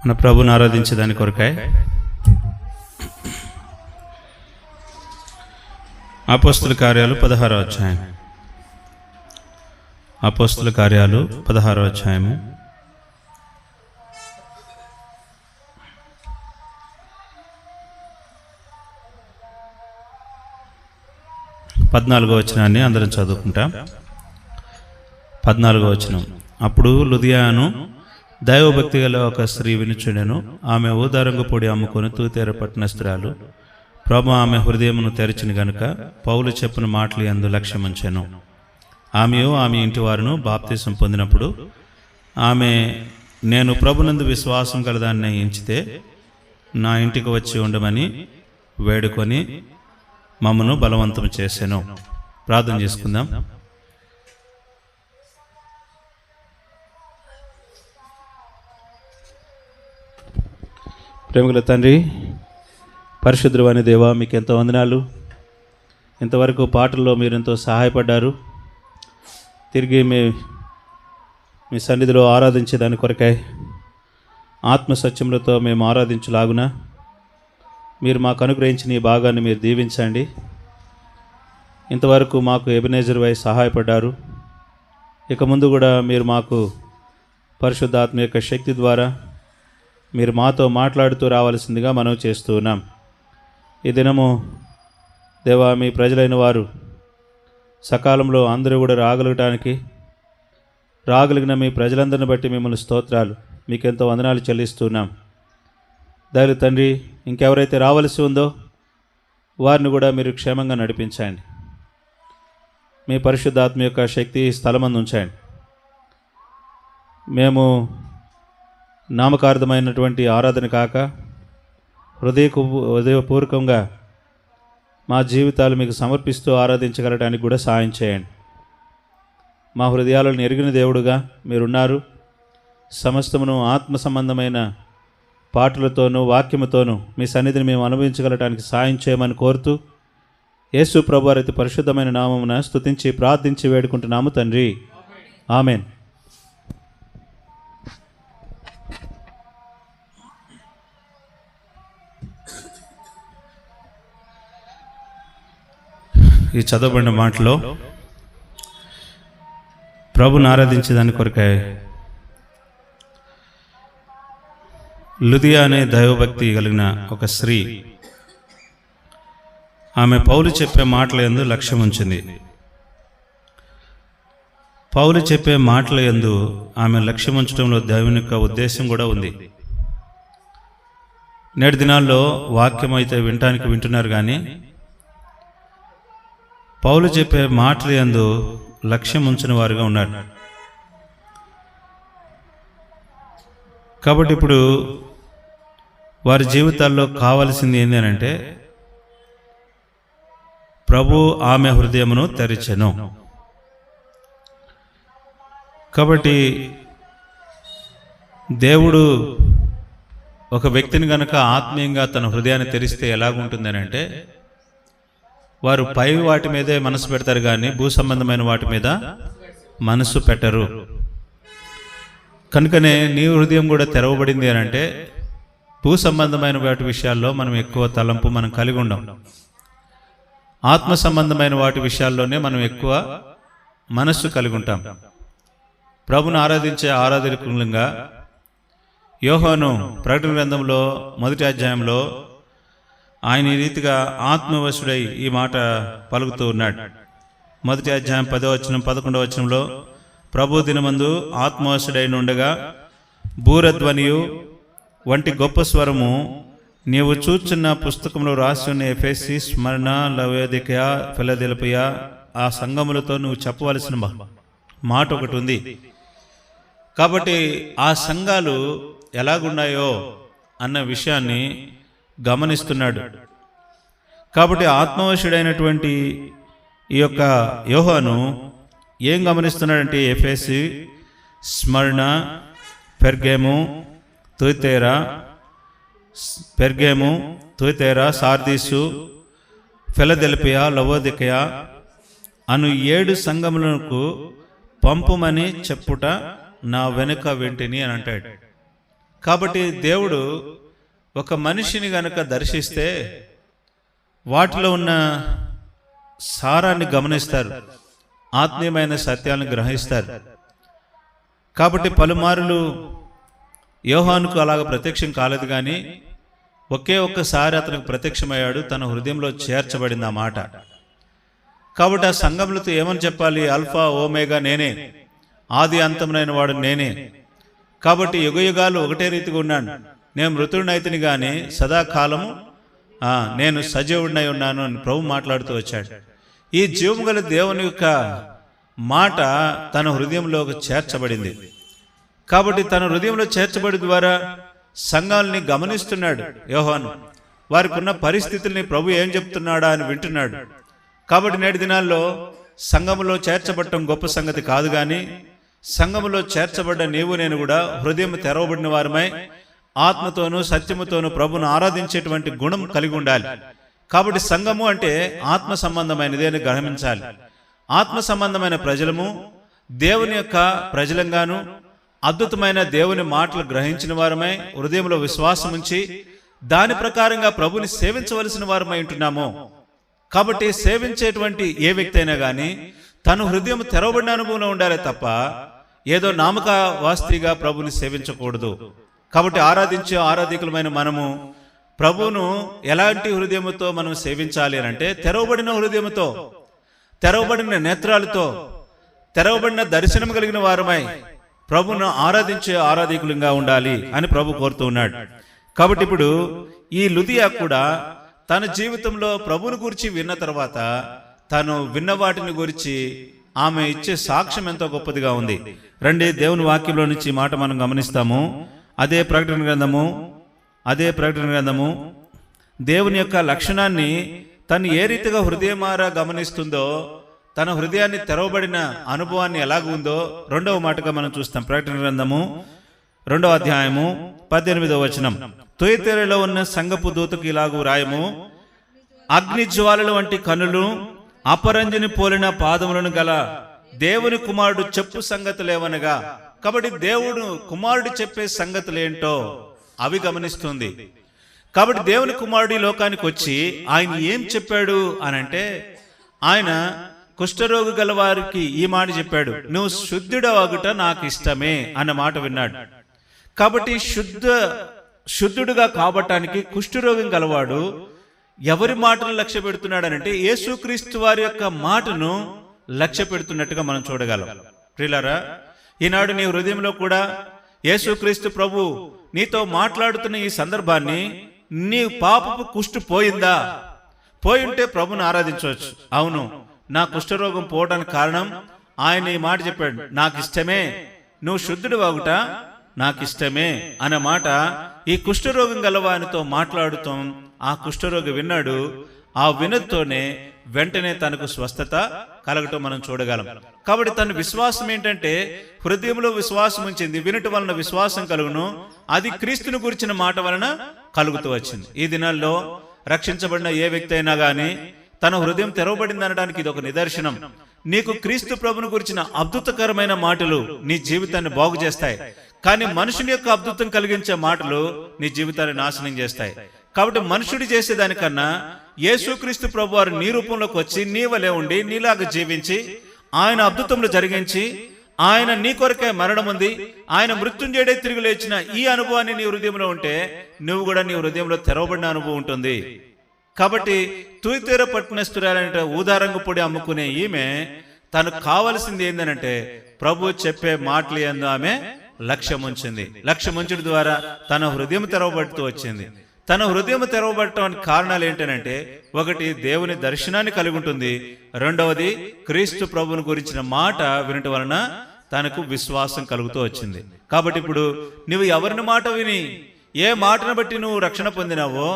మన ప్రభుని ఆరాధించేదాని కొరకాయ అపోస్తుల కార్యాలు 16వ అధ్యాయం. అపోస్తుల కార్యాలు 16వ అధ్యాయము 14వ వచనాన్ని అందరం చదువుకుంటాం. 14వ వచనం. అప్పుడు లుదియాను దైవభక్తి గల ఒక స్త్రీ వినుచుండెను. ఆమె ఊదారంగు పొడి అమ్ముకొని తూతేర పట్టణస్థురాలు. ప్రభు ఆమె హృదయమును తెరిచిన గనుక పౌలు చెప్పిన మాటలు యందు లక్ష్యముంచెను. ఆమెయు ఆమె ఇంటి వారును బాప్తీసం పొందినప్పుడు ఆమె, నేను ప్రభునందు విశ్వాసం గలదాన్ని ఎంచితే నా ఇంటికి వచ్చి ఉండమని వేడుకొని మమ్మను బలవంతం చేశాను. ప్రార్థన చేసుకుందాం. ప్రేమగల తండ్రి, పరిశుద్ధుడైన దేవా, మీకు ఎంతో వందనాలు. ఇంతవరకు పాటల్లో మీరు ఎంతో సహాయపడ్డారు. తిరిగి మీ సన్నిధిలో ఆరాధించే దాని కొరకై ఆత్మసత్యములతో మేము ఆరాధించులాగున మీరు మాకు అనుగ్రహించిన ఈ భాగాన్ని మీరు దీవించండి. ఇంతవరకు మాకు ఎబెనేజర్ వై సహాయపడ్డారు. ఇక ముందు కూడా మీరు మాకు పరిశుద్ధాత్మ యొక్క శక్తి ద్వారా మీరు మాతో మాట్లాడుతూ రావాల్సిందిగా మనం చేస్తూ ఉన్నాం. ఈ దినము దేవా, మీ ప్రజలైన వారు సకాలంలో అందరూ కూడా రాగలిగిన మీ ప్రజలందరిని బట్టి మిమ్మల్ని స్తోత్రాలు, మీకెంతో వందనాలు చెల్లిస్తున్నాం. దయలు తండ్రి, ఇంకెవరైతే రావాల్సి ఉందో వారిని కూడా మీరు క్షేమంగా నడిపించండి. మీ పరిశుద్ధాత్మ యొక్క శక్తి స్థలమందు ఉంచండి. మేము నామకార్థమైనటువంటి ఆరాధన కాక హృదయపూర్వకంగా మా జీవితాలు మీకు సమర్పిస్తూ ఆరాధించగలడానికి కూడా సహాయం చేయండి. మా హృదయాలను ఎరిగిన దేవుడుగా మీరున్నారు. సమస్తమును ఆత్మ సంబంధమైన పాటలతోనూ వాక్యముతోనూ మీ సన్నిధిని మేము అనుభవించగలటానికి సాయం చేయమని కోరుతూ యేసు ప్రభువారి అతి పరిశుద్ధమైన నామమున స్తుతించి ప్రార్థించి వేడుకుంటున్నాము తండ్రి. ఆమెన్. ఈ చదవబడిన మాటలో ప్రభుని ఆరాధించేదాని కొరకై లుదియా అనే దైవభక్తి కలిగిన ఒక స్త్రీ ఆమె పౌలు చెప్పే మాటల యందు లక్ష్యం ఉంచింది. పౌలు చెప్పే మాటల యందు ఆమె లక్ష్యం ఉంచడంలో దేవుని యొక్క ఉద్దేశం కూడా ఉంది. నేటి దినాల్లో వాక్యం అయితే వింటున్నారు కానీ పౌలు చెప్పే మాటల యందు లక్ష్యం ఉంచిన వారుగా ఉన్నాడు. కాబట్టి ఇప్పుడు వారి జీవితాల్లో కావాల్సింది ఏంటి అని అంటే ప్రభు ఆమె హృదయమును తెరిచెను. కాబట్టి దేవుడు ఒక వ్యక్తిని గనక ఆత్మీయంగా తన హృదయాన్ని తెరిస్తే ఎలాగుంటుందని అంటే వారు పై వాటి మీదే మనసు పెడతారు కానీ భూ సంబంధమైన వాటి మీద మనసు పెట్టరు. కనుకనే నీ హృదయం కూడా తెరవబడింది అని అంటే భూ సంబంధమైన వాటి విషయాల్లో మనం ఎక్కువ తలంపు మనం కలిగి ఉండం. ఆత్మ సంబంధమైన వాటి విషయాల్లోనే మనం ఎక్కువ మనస్సు కలిగి ఉంటాం. ప్రభును ఆరాధించే ఆరాధకులుగా యోహాను ప్రకటన గ్రంథంలో 1వ అధ్యాయంలో ఆయన ఈ రీతిగా ఆత్మవశుడై ఈ మాట పలుకుతూ ఉన్నాడు. 1వ అధ్యాయం 10వ వచనం 11వ వచనంలో ప్రభు దినమందు ఆత్మవశుడై ఉండగా బూరధ్వనియు వంటి గొప్ప స్వరము నీవు చూచున్న పుస్తకంలో రాసి ఉన్న ఎఫెసీ, స్మరణ, లవోదికయ, ఫిలదెల్ఫియ ఆ సంఘములతో నువ్వు చెప్పవలసిన మాట ఒకటి ఉంది. కాబట్టి ఆ సంఘాలు ఎలాగున్నాయో అన్న విషయాన్ని గమనిస్తున్నాడు. కాబట్టి ఆత్మవశుడైనటువంటి ఈ యొక్క యోహాను ఏం గమనిస్తున్నాడంటే ఎఫెసీ, స్మరణ, పెర్గేము, తుయతేరా, సార్దీసు, ఫిలదెల్ఫియ, లవోదికయ అను 7 సంఘములకు పంపుమని చెప్పుట నా వెనుక వింటిని అని అంటాడు. కాబట్టి దేవుడు ఒక మనిషిని గనక దర్శిస్తే వాటిలో ఉన్న సారాన్ని గమనిస్తారు, ఆత్మీయమైన సత్యాలను గ్రహిస్తారు. కాబట్టి పలుమారులు యోహానుకు అలాగ ప్రత్యక్షం కాలేదు కానీ ఒకే ఒక్కసారి అతనికి ప్రత్యక్షమయ్యాడు, తన హృదయంలో చేర్చబడింది ఆ మాట. కాబట్టి ఆ సంఘములతో ఏమని చెప్పాలి? అల్ఫా ఓమేగా నేనే, ఆది అంతమునైన వాడు నేనే. కాబట్టి యుగయుగాలు ఒకటే రీతిగా ఉన్నాను. నేను మృతుడినైతిని కానీ సదాకాలము నేను సజీవుడినై ఉన్నాను అని ప్రభు మాట్లాడుతూ వచ్చాడు. ఈ జీవము గల దేవుని యొక్క మాట తన హృదయంలోకి చేర్చబడింది. కాబట్టి తన హృదయంలో చేర్చబడి ద్వారా సంఘాలని గమనిస్తున్నాడు యోహాను. వారికి ఉన్న పరిస్థితుల్ని ప్రభు ఏం చెప్తున్నాడా అని వింటున్నాడు. కాబట్టి నేటి దినాల్లో సంఘములో చేర్చబడటం గొప్ప సంగతి కాదు కానీ సంఘములో చేర్చబడ్డ నీవు నేను కూడా హృదయం తెరవబడిన వారమై ఆత్మతోనూ సత్యముతోనూ ప్రభును ఆరాధించేటువంటి గుణం కలిగి ఉండాలి. కాబట్టి సంఘము అంటే ఆత్మ సంబంధమైనది అని గ్రహించాలి. ఆత్మ సంబంధమైన ప్రజలము దేవుని యొక్క ప్రజలంగాను అద్భుతమైన దేవుని మాటలు గ్రహించిన వారమై హృదయంలో విశ్వాసం ఉంచి దాని ప్రకారంగా ప్రభుని సేవించవలసిన వారమై ఉంటున్నాము. కాబట్టి సేవించేటువంటి ఏ వ్యక్తి అయినా కానీ తను హృదయం తెరవబడిన అనుభవంలో ఉండాలి తప్ప ఏదో నామక వాస్తిగా ప్రభుని సేవించకూడదు. కాబట్టి ఆరాధించే ఆరాధికులమైన మనము ప్రభువును ఎలాంటి హృదయముతో మనం సేవించాలి అని అంటే తెరవబడిన హృదయముతో, తెరవబడిన నేత్రాలతో, తెరవబడిన దర్శనం కలిగిన వారమై ప్రభువును ఆరాధించే ఆరాధికులుగా ఉండాలి అని ప్రభు కోరుతూ ఉన్నాడు. కాబట్టి ఇప్పుడు ఈ లుదియా కూడా తన జీవితంలో ప్రభువుని గురించి విన్న తర్వాత తను విన్న వాటిని గురించి ఆమె ఇచ్చే సాక్ష్యం ఎంతో గొప్పదిగా ఉంది. రండి దేవుని వాక్యంలో నుంచి మాట మనం గమనిస్తాము. అదే ప్రకటన గ్రంథము దేవుని యొక్క లక్షణాన్ని తను ఏ రీతిగా హృదయమారా గమనిస్తుందో తన హృదయాన్ని తెరవబడిన అనుభవాన్ని ఎలాగ ఉందో రెండవ మాటగా మనం చూస్తాం. ప్రకటన గ్రంథము 2వ అధ్యాయము 18వ వచనం. తుయతైరలో ఉన్న సంఘపు దూతకు ఇలాగూ రాయము, అగ్ని జ్వాలల వంటి కనులు, అపరంజిని పోలిన పాదములను గల దేవుని కుమారుడు చెప్పు సంగతులేవనగా. కాబట్టి దేవుడు కుమారుడు చెప్పే సంగతులేంటో అవి గమనిస్తుంది. కాబట్టి దేవుని కుమారుడు ఈ లోకానికి వచ్చి ఆయన ఏం చెప్పాడు అనంటే, ఆయన కుష్ఠరోగి గల వారికి ఈ మాట చెప్పాడు, నువ్వు శుద్ధుడవగుట నాకు ఇష్టమే అన్న మాట విన్నాడు. కాబట్టి శుద్ధుడుగా కాబట్టానికి కుష్ఠరోగం గలవాడు ఎవరి మాటను లక్ష్య పెడుతున్నాడనంటే యేసుక్రీస్తు వారి యొక్క మాటను లక్ష్య పెడుతున్నట్టుగా మనం చూడగలం. ప్రియులారా, ఈనాడు నీ హృదయంలో కూడా యేసుక్రీస్తు ప్రభు నీతో మాట్లాడుతున్న ఈ సందర్భాన్ని, నీ పాపపు కుష్టు పోయిందా? పోయి ఉంటే ప్రభుని ఆరాధించవచ్చు. అవును, నా కుష్ఠరోగం పోవడానికి కారణం ఆయన ఈ మాట చెప్పాడు, నాకు ఇష్టమే, నువ్వు శుద్ధుడు వాగుట నాకు ఇష్టమే అన్న మాట ఈ కుష్ఠరోగం గలవానితో మాట్లాడుతాం. ఆ కుష్ఠరోగి విన్నాడు. ఆ వినతోనే వెంటనే తనకు స్వస్థత కలగటం మనం చూడగలం. కాబట్టి తన విశ్వాసం ఏంటంటే, హృదయంలో విశ్వాసం ఉంచింది, వినటం వలన విశ్వాసం కలుగును, అది క్రీస్తుని గురించిన మాట వలన కలుగుతూ వచ్చింది. ఈ దినాల్లో రక్షించబడిన ఏ వ్యక్తి అయినా గానీ తన హృదయం తెరవబడింది అనడానికి ఇది ఒక నిదర్శనం. నీకు క్రీస్తు ప్రభుని గురించిన అద్భుతకరమైన మాటలు నీ జీవితాన్ని బాగు చేస్తాయి. కానీ మనుషుని యొక్క అద్భుతం కలిగించే మాటలు నీ జీవితాన్ని నాశనం చేస్తాయి. కాబట్టి మనుషుడు చేసేదానికన్నా యేసుక్రీస్తు ప్రభు వారు నీ రూపంలోకి వచ్చి నీ వలె ఉండి నీలాగా జీవించి ఆయన అద్భుతములు జరిగించి ఆయన నీ కొరకే మరణం ఉంది, ఆయన మృత్యుంజయుడై తిరిగి లేచిన ఈ అనుభవాన్ని నీ హృదయంలో ఉంటే నువ్వు కూడా నీ హృదయంలో తెరవబడిన అనుభవం ఉంటుంది. కాబట్టి తుయతైర పట్టణస్థురాలంటే ఊదారంగు పొడి అమ్ముకునే ఈమె తనకు కావలసింది ఏంటంటే ప్రభు చెప్పే మాటలు ఏందో ఆమె లక్ష్యం ఉంచింది. లక్ష్యం ఉంచడం ద్వారా తన హృదయం తెరవబడుతూ వచ్చింది. తన హృదయం తెరవబడటానికి కారణాలు ఏంటంటే, ఒకటి దేవుని దర్శనాన్ని కలిగి ఉంటుంది, రెండవది క్రీస్తు ప్రభుని గురించిన మాట వినటం వలన తనకు విశ్వాసం కలుగుతూ వచ్చింది. కాబట్టి ఇప్పుడు నువ్వు ఎవరిని మాట విని ఏ మాటను బట్టి నువ్వు రక్షణ పొందినావో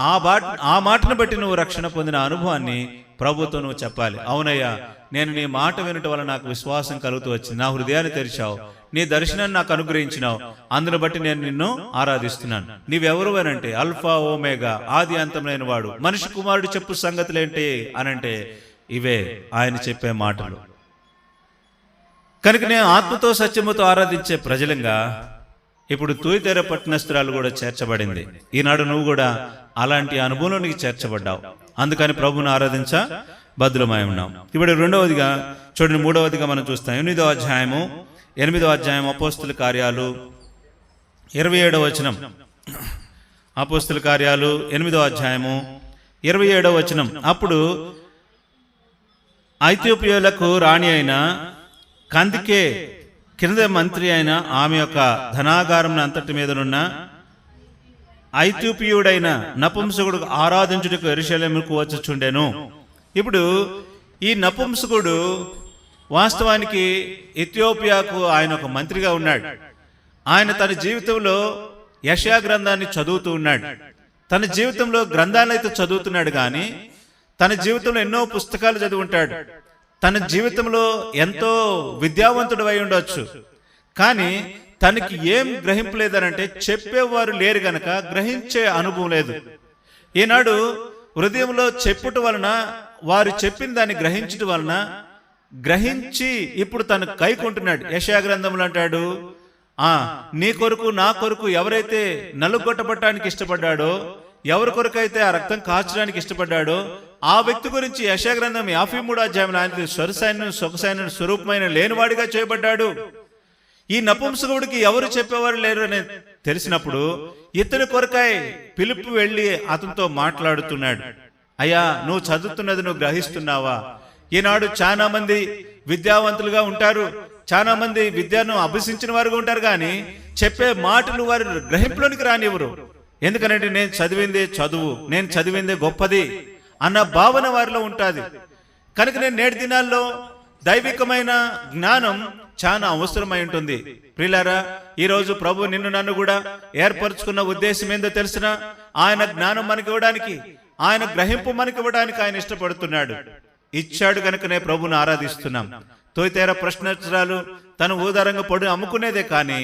ఆ మాటను బట్టి నువ్వు రక్షణ పొందిన అనుభవాన్ని ప్రభుతో నువ్వు చెప్పాలి. అవునయ్యా, నేను నీ మాట వినటం వల్ల నాకు విశ్వాసం కలుగుతూ వచ్చింది, నా హృదయాన్ని తెరిచావు, నీ దర్శనాన్ని నాకు అనుగ్రహించినావు, అందును బట్టి నేను నిన్ను ఆరాధిస్తున్నాను. నీవెవరు అనంటే అల్ఫా ఓమేగా, ఆది అంతమైన వాడు, మనిషి కుమారుడు చెప్పు సంగతులేంటి అనంటే ఇవే ఆయన చెప్పే మాటలు. కనుక నేను ఆత్మతో సత్యముతో ఆరాధించే ప్రజలంగా ఇప్పుడు తుయతైర పట్టణస్థురాలు కూడా చేర్చబడింది. ఈనాడు నువ్వు కూడా అలాంటి అనుభవంలోనికి చేర్చబడ్డావు. అందుకని ప్రభువును ఆరాధించ బద్దులమై ఉన్నాం. ఇప్పుడు రెండవదిగా చూడండి, మూడవదిగా మనం చూస్తాం. 8వ అధ్యాయం అపోస్తుల కార్యాలు 27వ వచనం. అపోస్తుల కార్యాలు 8వ అధ్యాయము 27వ వచనం. అప్పుడు ఐథియోపియాలకు రాణి అయిన కందికే కింద మంత్రి అయిన ఆమె యొక్క ధనాగారం అంతటి మీదనున్న ఐథియోపియుడైన నపుంసకుడు ఆరాధించుటకు యెరూషలేముకు వచ్చుచుండెను. ఇప్పుడు ఈ నపుంసకుడు వాస్తవానికి ఇథియోపియాకు ఆయన ఒక మంత్రిగా ఉన్నాడు. ఆయన తన జీవితంలో యెషయా గ్రంథాన్ని చదువుతూ ఉన్నాడు. తన జీవితంలో గ్రంథాలైతే చదువుతున్నాడు, కానీ తన జీవితంలో ఎన్నో పుస్తకాలు చదివి ఉంటాడు. తన జీవితంలో ఎంతో విద్యావంతుడు అయి ఉండొచ్చు, కానీ తనకి ఏం గ్రహింపలేదనంటే చెప్పేవారు లేరు గనక గ్రహించే అనుభవం లేదు. ఈనాడు హృదయంలో చెప్పుట వలన, వారు చెప్పిన దాన్ని గ్రహించడం వలన గ్రహించి ఇప్పుడు తను కైకుంటున్నాడు. యెషయా గ్రంథంలో అంటాడు, నీ కొరకు నా కొరకు ఎవరైతే నలుగొట్టబట్టడానికి ఇష్టపడ్డాడో, ఎవరి కొరకైతే ఆ రక్తం కాచడానికి ఇష్టపడ్డాడో ఆ వ్యక్తి గురించి యెషయా గ్రంథం 53వ అధ్యాయంలో ఆయన సొగసైన స్వరూపమైన లేనివాడిగా చేయబడ్డాడు. ఈ నపుంసకుడికి ఎవరు చెప్పేవారు లేరు అని తెలిసినప్పుడు ఇతని కొరకై పిలుపు వెళ్ళి అతనితో మాట్లాడుతున్నాడు. అయ్యా, నువ్వు చదువుతున్నది నువ్వు గ్రహిస్తున్నావా? ఈనాడు చాలా మంది విద్యావంతులుగా ఉంటారు, చాలా మంది విద్యను అభ్యసించిన వారుగా ఉంటారు, కానీ చెప్పే మాటలు వారు గ్రహింపులోనికి రానివ్వరు. ఎందుకనంటే నేను చదివిందే చదువు, నేను చదివిందే గొప్పది అన్న భావన వారిలో ఉంటుంది. కనుక నేను నేటి దినాల్లో దైవికమైన జ్ఞానం చాలా అవసరమై ఉంటుంది. ప్రియులారా, ఈరోజు ప్రభు నిన్ను నన్ను కూడా ఏర్పరచుకున్న ఉద్దేశం ఏందో తెలిసిన, ఆయన జ్ఞానం మనకి ఇవ్వడానికి, ఆయన గ్రహింపు మనకి ఇవ్వడానికి ఆయన ఇష్టపడుతున్నాడు. ఇచ్చాడు కనుకనే ప్రభుని ఆరాధిస్తున్నాం. తొలితేర ప్రశ్నోత్తరాలు తను ఊదారంగా పొడి అమ్ముకునేదే కానీ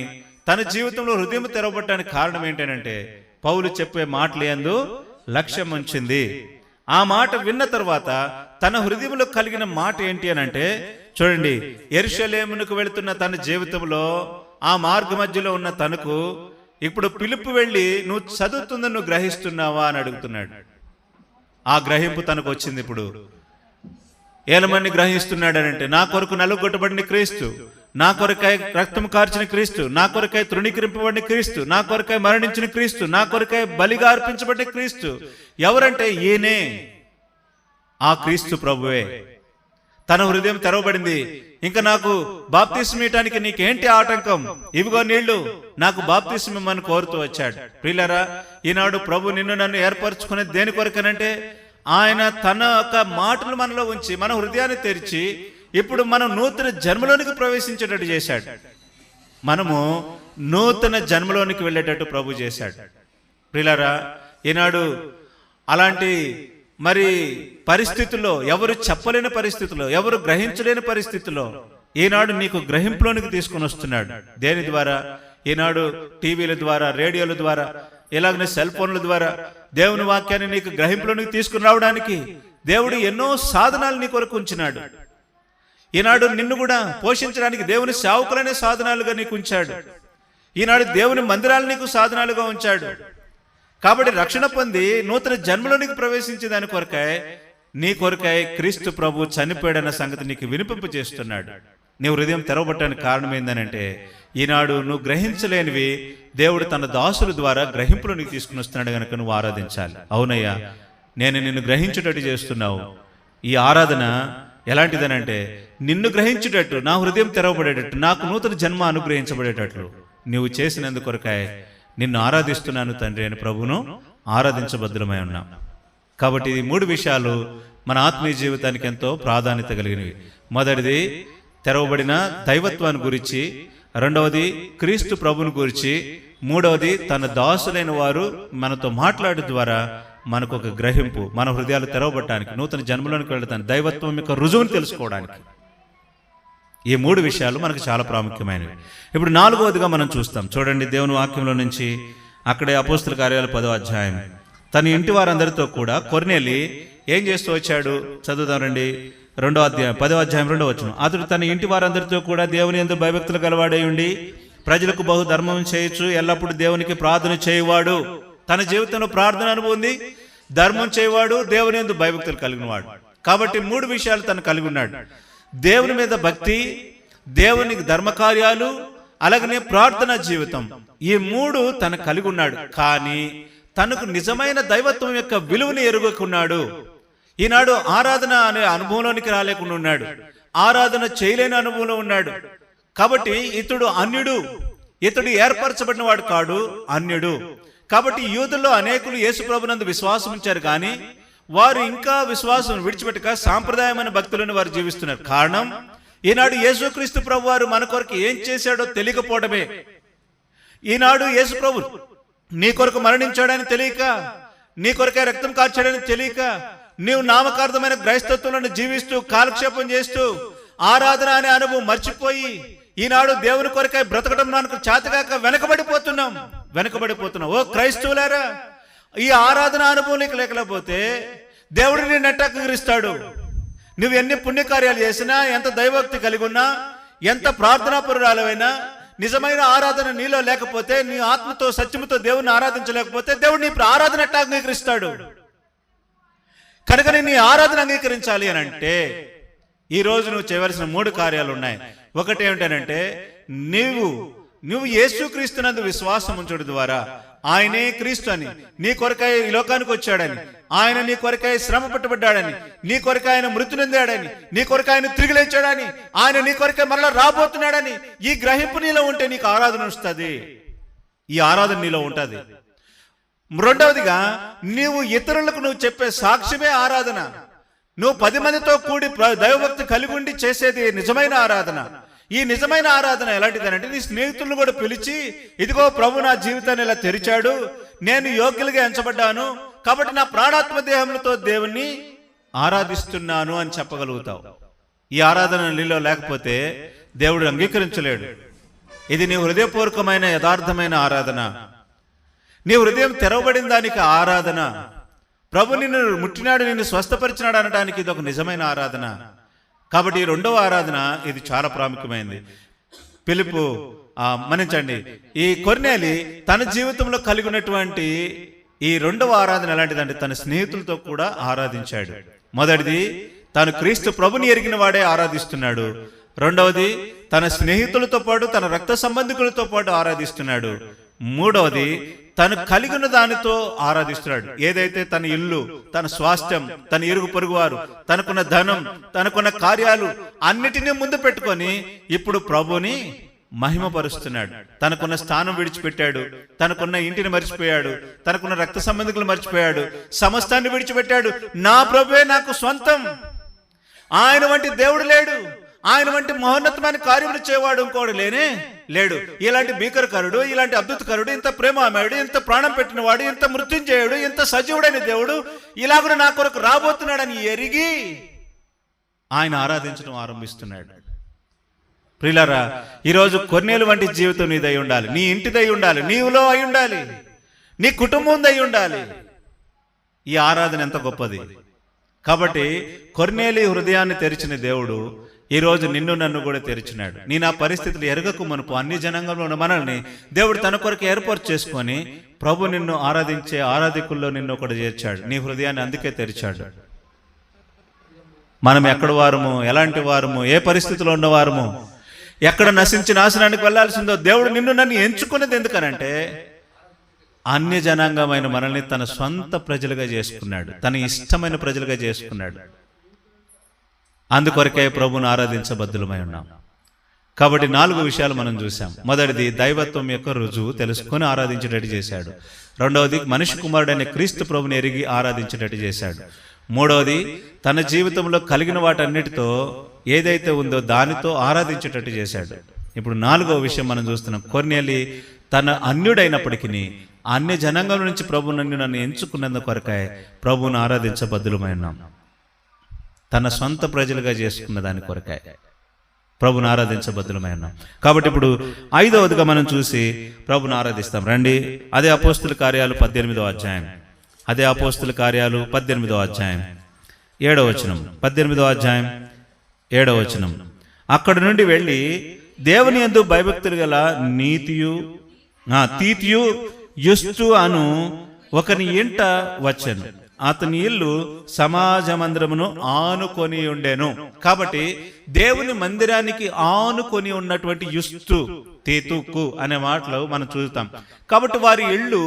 తన జీవితంలో హృదయం తెరవబట్టడానికి కారణం ఏంటంటే పౌలు చెప్పే మాటలు యందు లక్ష్యం ఉంచింది. ఆ మాట విన్న తర్వాత తన హృదయంలో కలిగిన మాట ఏంటి అని అంటే, చూడండి, యెరూషలేమునకు వెళుతున్న తన జీవితంలో ఆ మార్గ మధ్యలో ఉన్న తనకు ఇప్పుడు పిలుపు వెళ్ళి నువ్వు చదువుతుందని నువ్వు గ్రహిస్తున్నావా అని అడుగుతున్నాడు. ఆ గ్రహింపు తనకు వచ్చింది. ఇప్పుడు ఏలమని గ్రహిస్తున్నాడనంటే, నా కొరకు నలుగొట్టబడిన క్రీస్తు, నా కొరకై రక్తం కార్చిన క్రీస్తు, నా కొరకై తృణీకరింపబడిన క్రీస్తు, నా కొరకై మరణించిన క్రీస్తు, నా కొరకై బలిగా అర్పించబడిన క్రీస్తు ఎవరంటే ఈయనే, ఆ క్రీస్తు ప్రభువే. తన హృదయం తెరవబడింది. ఇంకా నాకు బాప్తిస్మం ఇవ్వడానికి నీకేంటి ఆటంకం, ఇవిగో నీళ్లు, నాకు బాప్తిస్మం ఇమ్మని కోరుతూ వచ్చాడు. ప్రియులారా, ఈనాడు ప్రభు నిన్ను నన్ను ఏర్పరచుకునేది దేని కొరకనంటే, ఆయన తన యొక్క మాటలు మనలో ఉంచి మన హృదయాన్ని తెరిచి ఇప్పుడు మనం నూతన జన్మలోనికి ప్రవేశించేటట్టు చేశాడు. మనము నూతన జన్మలోనికి వెళ్ళేటట్టు ప్రభు చేశాడు. ప్రియులారా, ఈనాడు అలాంటి మరి పరిస్థితుల్లో, ఎవరు చెప్పలేని పరిస్థితుల్లో, ఎవరు గ్రహించలేని పరిస్థితుల్లో ఈనాడు నీకు గ్రహింపులోనికి తీసుకుని వస్తున్నాడు. దేని ద్వారా? ఈనాడు టీవీల ద్వారా, రేడియోల ద్వారా, ఇలాగనే సెల్ ఫోన్ల ద్వారా దేవుని వాక్యాన్ని నీకు గ్రహింపులోనికి తీసుకుని రావడానికి దేవుడు ఎన్నో సాధనాలు నీ కొరకు ఉంచినాడు. ఈనాడు నిన్ను కూడా పోషించడానికి దేవుని సేవకులనే సాధనాలుగా నీకు ఉంచాడు. ఈనాడు దేవుని మందిరాలు నీకు సాధనాలుగా ఉంచాడు. కాబట్టి రక్షణ పొంది నూతన జన్మలోనికి ప్రవేశించే దాని కొరకై, నీ కొరకై క్రీస్తు ప్రభు చనిపోయాడన్న సంగతి నీకు వినిపింప చేస్తున్నాడు. నీ హృదయం తెరవబట్టడానికి కారణం ఏందనంటే, ఈనాడు నువ్వు గ్రహించలేనివి దేవుడు తన దాసుల ద్వారా గ్రహింపులు నీకు తీసుకుని వస్తున్నాడు కనుక నువ్వు ఆరాధించాలి. అవునయ్యా, నేను నిన్ను గ్రహించేటట్టు చేస్తున్నావు. ఈ ఆరాధన ఎలాంటిదనంటే, నిన్ను గ్రహించేటట్టు, నా హృదయం తెరవబడేటట్టు, నాకు నూతన జన్మ అనుగ్రహించబడేటట్లు నువ్వు చేసినందుకొరకై నిన్ను ఆరాధిస్తున్నాను తండ్రి అని ప్రభును ఆరాధించబద్ధమై ఉన్నాం. కాబట్టి ఈ 3 విషయాలు మన ఆత్మీయ జీవితానికి ఎంతో ప్రాధాన్యత కలిగినవి. మొదటిది తెరవబడిన దైవత్వాన్ని గురించి, రెండవది క్రీస్తు ప్రభుని గురించి, మూడవది తన దాసులైన వారు మనతో మాట్లాడడం ద్వారా మనకు ఒక గ్రహింపు, మన హృదయాలు తెరవబట్టడానికి, నూతన జన్మలోనికి వెళ్ళడానికి, దైవత్వం యొక్క రుజువును తెలుసుకోవడానికి. ఈ 3 విషయాలు మనకు చాలా ప్రాముఖ్యమైనవి. ఇప్పుడు 4వదిగా మనం చూస్తాం. చూడండి, దేవుని వాక్యంలో నుంచి అక్కడే అపోస్తల కార్యాలు 10వ అధ్యాయం. తన ఇంటి వారందరితో కూడా కొర్నేలి ఏం చేస్తూ వచ్చాడు? చదువుదాం రండి. 2వ అధ్యాయం 10వ అధ్యాయం 2వ వచనం. అతడు తన ఇంటి వారందరితో కూడా దేవుని యందు భయభక్తులు గలవాడై ఉండి ప్రజలకు బహు ధర్మం చేయొచ్చు, ఎల్లప్పుడూ దేవునికి ప్రార్థన చేయవాడు. తన జీవితంలో ప్రార్థన అనుభవం ఉంది, ధర్మం చేయవాడు, దేవుని యందు భయభక్తులు కలిగిన వాడు. కాబట్టి 3 విషయాలు తను కలిగి ఉన్నాడు. దేవుని మీద భక్తి, దేవునికి ధర్మకార్యాలు, అలాగనే ప్రార్థనా జీవితం. ఈ 3 తను కలిగి ఉన్నాడు. కానీ తనకు నిజమైన దైవత్వం యొక్క విలువని ఎరుగకున్నాడు. ఈనాడు ఆరాధన అనే అనుభవంలోనికి రాలేకుండా ఉన్నాడు, ఆరాధన చేయలేని అనుభవంలో ఉన్నాడు. కాబట్టి ఇతడు అన్యుడు, ఇతడు ఏర్పరచబడిన వాడు కాడు, అన్యుడు. కాబట్టి యూదుల్లో అనేకులు యేసు ప్రభునందు విశ్వాసం ఉంచారు, కానీ వారు ఇంకా విశ్వాసం విడిచిపెట్టక సాంప్రదాయమైన భక్తులను వారు జీవిస్తున్నారు. కారణం, ఈనాడు యేసుక్రీస్తు ప్రభు వారు మన కొరకు ఏం చేశాడో తెలియకపోవడమే. ఈనాడు యేసు ప్రభు నీ కొరకు మరణించాడని తెలియక, నీ కొరకే రక్తం కార్చాడని తెలియక, నీవు నామకార్థమైన క్రైస్తత్వంలో జీవిస్తూ కాలక్షేపం చేస్తూ ఆరాధన అనే అనుభవం మర్చిపోయి ఈనాడు దేవుని కొరకై బ్రతకడం నాకు చేతగాక వెనకబడిపోతున్నాం. ఓ క్రైస్తవులారా, ఈ ఆరాధన అనుభవం నీకు లేకపోతే దేవుడు నీ నెట్టగిరిస్తాడు. నువ్వు ఎన్ని పుణ్యకార్యాలు చేసినా, ఎంత దైవభక్తి కలిగి ఉన్నా, ఎంత ప్రార్థనాపరురాలైనా, నిజమైన ఆరాధన నీలో లేకపోతే, నీ ఆత్మతో సత్యముతో దేవుని ఆరాధించలేకపోతే దేవుడు నీ ఆరాధన ఎట్లా అంగీకరిస్తాడు? కనుక నీ ఆరాధన అంగీకరించాలి అని అంటే ఈ రోజు నువ్వు చేయవలసిన 3 కార్యాలు ఉన్నాయి. ఒకటి ఏమిటంటే, నువ్వు యేసుక్రీస్తునందు విశ్వాసం ఉంచడం ద్వారా, ఆయనే క్రీస్తు అని, నీ కొరకై ఈ లోకానికి వచ్చాడని, ఆయన నీ కొరకై శ్రమ పట్టబడ్డాడని, నీ కొరకై ఆయన మృతి నొందాడని, నీ కొరకై ఆయన తిరిగి లేచాడని, ఆయన నీ కొరకై మరలా రాబోతున్నాడని ఈ గ్రహింపు నీలో ఉంటే నీకు ఆరాధన వస్తుంది. ఈ ఆరాధన నీలో ఉంటుంది. రెండవదిగా, నీవు ఇతరులకు నువ్వు చెప్పే సాక్ష్యమే ఆరాధన. నువ్వు 10 మందితో కూడి దైవభక్తి కలిగి ఉండి చేసేది నిజమైన ఆరాధన. ఈ నిజమైన ఆరాధన ఎలాంటిదనంటే, నీ స్నేహితులను కూడా పిలిచి, ఇదిగో ప్రభు నా జీవితాన్ని ఇలా తెరిచాడు, నేను యోగ్యులుగా ఎంచబడ్డాను, కాబట్టి నా ప్రాణాత్మ దేహములతో దేవుణ్ణి ఆరాధిస్తున్నాను అని చెప్పగలుగుతావు. ఈ ఆరాధన నీలో లేకపోతే దేవుడు అంగీకరించలేడు. ఇది నీ హృదయపూర్వకమైన యథార్థమైన ఆరాధన, నీ హృదయం తెరవబడిన దానికి ఆరాధన. ప్రభు నిన్ను ముట్టినాడు, నిన్ను స్వస్థపరిచినాడు అనడానికి ఇది ఒక నిజమైన ఆరాధన. కాబట్టి ఈ రెండవ ఆరాధన ఇది చాలా ప్రాముఖ్యమైనది. పిలుపు మన్నించండి, ఈ కొర్నేలి తన జీవితంలో కలిగి ఉన్నటువంటి ఈ రెండవ ఆరాధన ఎలాంటిదంటే తన స్నేహితులతో కూడా ఆరాధించాడు. మొదటిది తాను క్రీస్తు ప్రభుని ఎరిగిన వాడే ఆరాధిస్తున్నాడు. రెండవది తన స్నేహితులతో పాటు తన రక్త సంబంధికులతో పాటు ఆరాధిస్తున్నాడు. మూడవది తను కలిగిన దానితో ఆరాధిస్తున్నాడు. ఏదైతే తన ఇల్లు, తన స్వాస్థ్యం, తన ఇరుగు పొరుగు వారు, తనకున్న ధనం, తనకున్న కార్యాలు అన్నిటినీ ముందు పెట్టుకొని ఇప్పుడు ప్రభుని మహిమపరుస్తున్నాడు. తనకున్న స్థానం విడిచిపెట్టాడు, తనకున్న ఇంటిని మర్చిపోయాడు, తనకున్న రక్త సంబంధికులు మర్చిపోయాడు, సమస్తాన్ని విడిచిపెట్టాడు. నా ప్రభువే నాకు స్వంతం, ఆయన వంటి దేవుడు లేడు, ఆయన వంటి మహోన్నతమైన కార్యములు చేయవాడు ఇంకోడు లేడు. ఇలాంటి భీకరకరుడు, ఇలాంటి అద్భుతకరుడు, ఇంత ప్రేమామయుడు, ఇంత ప్రాణం పెట్టిన వాడు, ఇంత మృత్యుంజయుడు, ఇంత సజీవుడైన దేవుడు ఇలాగ నా కొరకు రాబోతున్నాడని ఎరిగి ఆయన ఆరాధించడం ఆరంభిస్తున్నాడు. ప్రియులారా, ఈరోజు కొర్నేలు వంటి జీవితం నీదై ఉండాలి, నీ ఇంటిదై ఉండాలి, నీవులో అయి ఉండాలి, నీ కుటుంబం దై ఉండాలి. ఈ ఆరాధన ఎంత గొప్పది. కాబట్టి కొర్నేలి హృదయాన్ని తెరిచిన దేవుడు ఈరోజు నిన్ను నన్ను కూడా తెరిచినాడు. నీ నా పరిస్థితులు ఎరగకు మునుపు అన్ని జనాంగంలో ఉన్న మనల్ని దేవుడు తన కొరకు ఏర్పాటు చేసుకొని ప్రభు నిన్ను ఆరాధించే ఆరాధికుల్లో నిన్ను ఒకటి చేర్చాడు. నీ హృదయాన్ని అందుకే తెరిచాడు. మనం ఎక్కడ వారము, ఎలాంటి వారము, ఏ పరిస్థితిలో ఉన్నవారము, ఎక్కడ నశించి నాశనానికి వెళ్లాల్సిందో దేవుడు నిన్ను నన్ను ఎంచుకున్నది ఎందుకనంటే అన్య జనాంగమైన మనల్ని తన సొంత ప్రజలుగా చేసుకున్నాడు, తన ఇష్టమైన ప్రజలుగా చేసుకున్నాడు. అందుకొరకే ప్రభువును ఆరాధించబద్దులమై ఉన్నాం. కాబట్టి 4 విషయాలు మనం చూసాం. మొదటిది దైవత్వం యొక్క రుజువు తెలుసుకొని ఆరాధించేటట్టు చేశాడు. రెండవది మనిషి కుమారుడైన క్రీస్తు ప్రభుని ఎరిగి ఆరాధించేటట్టు చేశాడు. మూడవది తన జీవితంలో కలిగిన వాటన్నిటితో ఏదైతే ఉందో దానితో ఆరాధించేటట్టు చేశాడు. ఇప్పుడు 4వ విషయం మనం చూస్తున్నాం. కొర్నేలి తన అన్యుడైనప్పటికీ అన్య జనాంగం నుంచి ప్రభు నన్ను ఎంచుకున్నందుకు కొరకాయ ప్రభువును ఆరాధించబద్దులమై ఉన్నాం. తన సొంత ప్రజలుగా చేసుకున్న దాని కొరకాయ ప్రభుని ఆరాధించబద్దులమై ఉన్నాం. కాబట్టి ఇప్పుడు 5వదిగా మనం చూసి ప్రభుని ఆరాధిస్తాం. రండి, అదే అపోస్తుల కార్యాలు 18వ అధ్యాయం, అదే అపోస్తుల కార్యాలు 18వ అధ్యాయం 7వ వచనం, 18వ అధ్యాయం 7వ వచనం. అక్కడి నుండి వెళ్ళి దేవుని యందు భయభక్తులు గల తీతియు యుస్తు అను ఒకని ఇంట వచ్చెను. అతని ఇల్లు సమాజ మందిరమును ఆనుకొని ఉండెను. కాబట్టి దేవుని మందిరానికి ఆనుకొని ఉన్నటువంటి యుస్తు, తీతుకు అనే మాటలు మనం చూస్తాం. కాబట్టి వారి ఇళ్ళు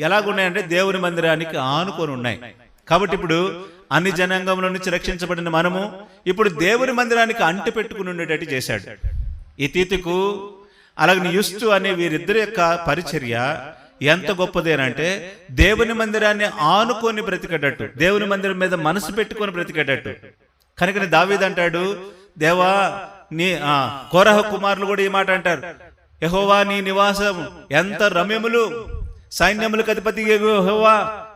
ఎలాగున్నాయంటే దేవుని మందిరానికి ఆనుకొని ఉన్నాయి. కాబట్టి ఇప్పుడు అన్ని జనాంగంలో నుంచి రక్షించబడిన మనము ఇప్పుడు దేవుని మందిరానికి అంటి పెట్టుకుని ఉండేటట్టు చేశాడు. ఈ తీతుకు అలాగే యుస్తు అనే వీరిద్దరి యొక్క పరిచర్య ఎంత గొప్పదేనంటే దేవుని మందిరాన్ని ఆనుకొని బ్రతికేటట్టు, దేవుని మందిరం మీద మనసు పెట్టుకొని బ్రతికేటట్టు. కనుక దావీదు అంటాడు, దేవా నీ కోరహ కుమారులు కూడా ఈ మాట అంటారు, యెహోవా నీ నివాసం ఎంత రమ్యములు, సైన్యములకు అధిపతి యెహోవా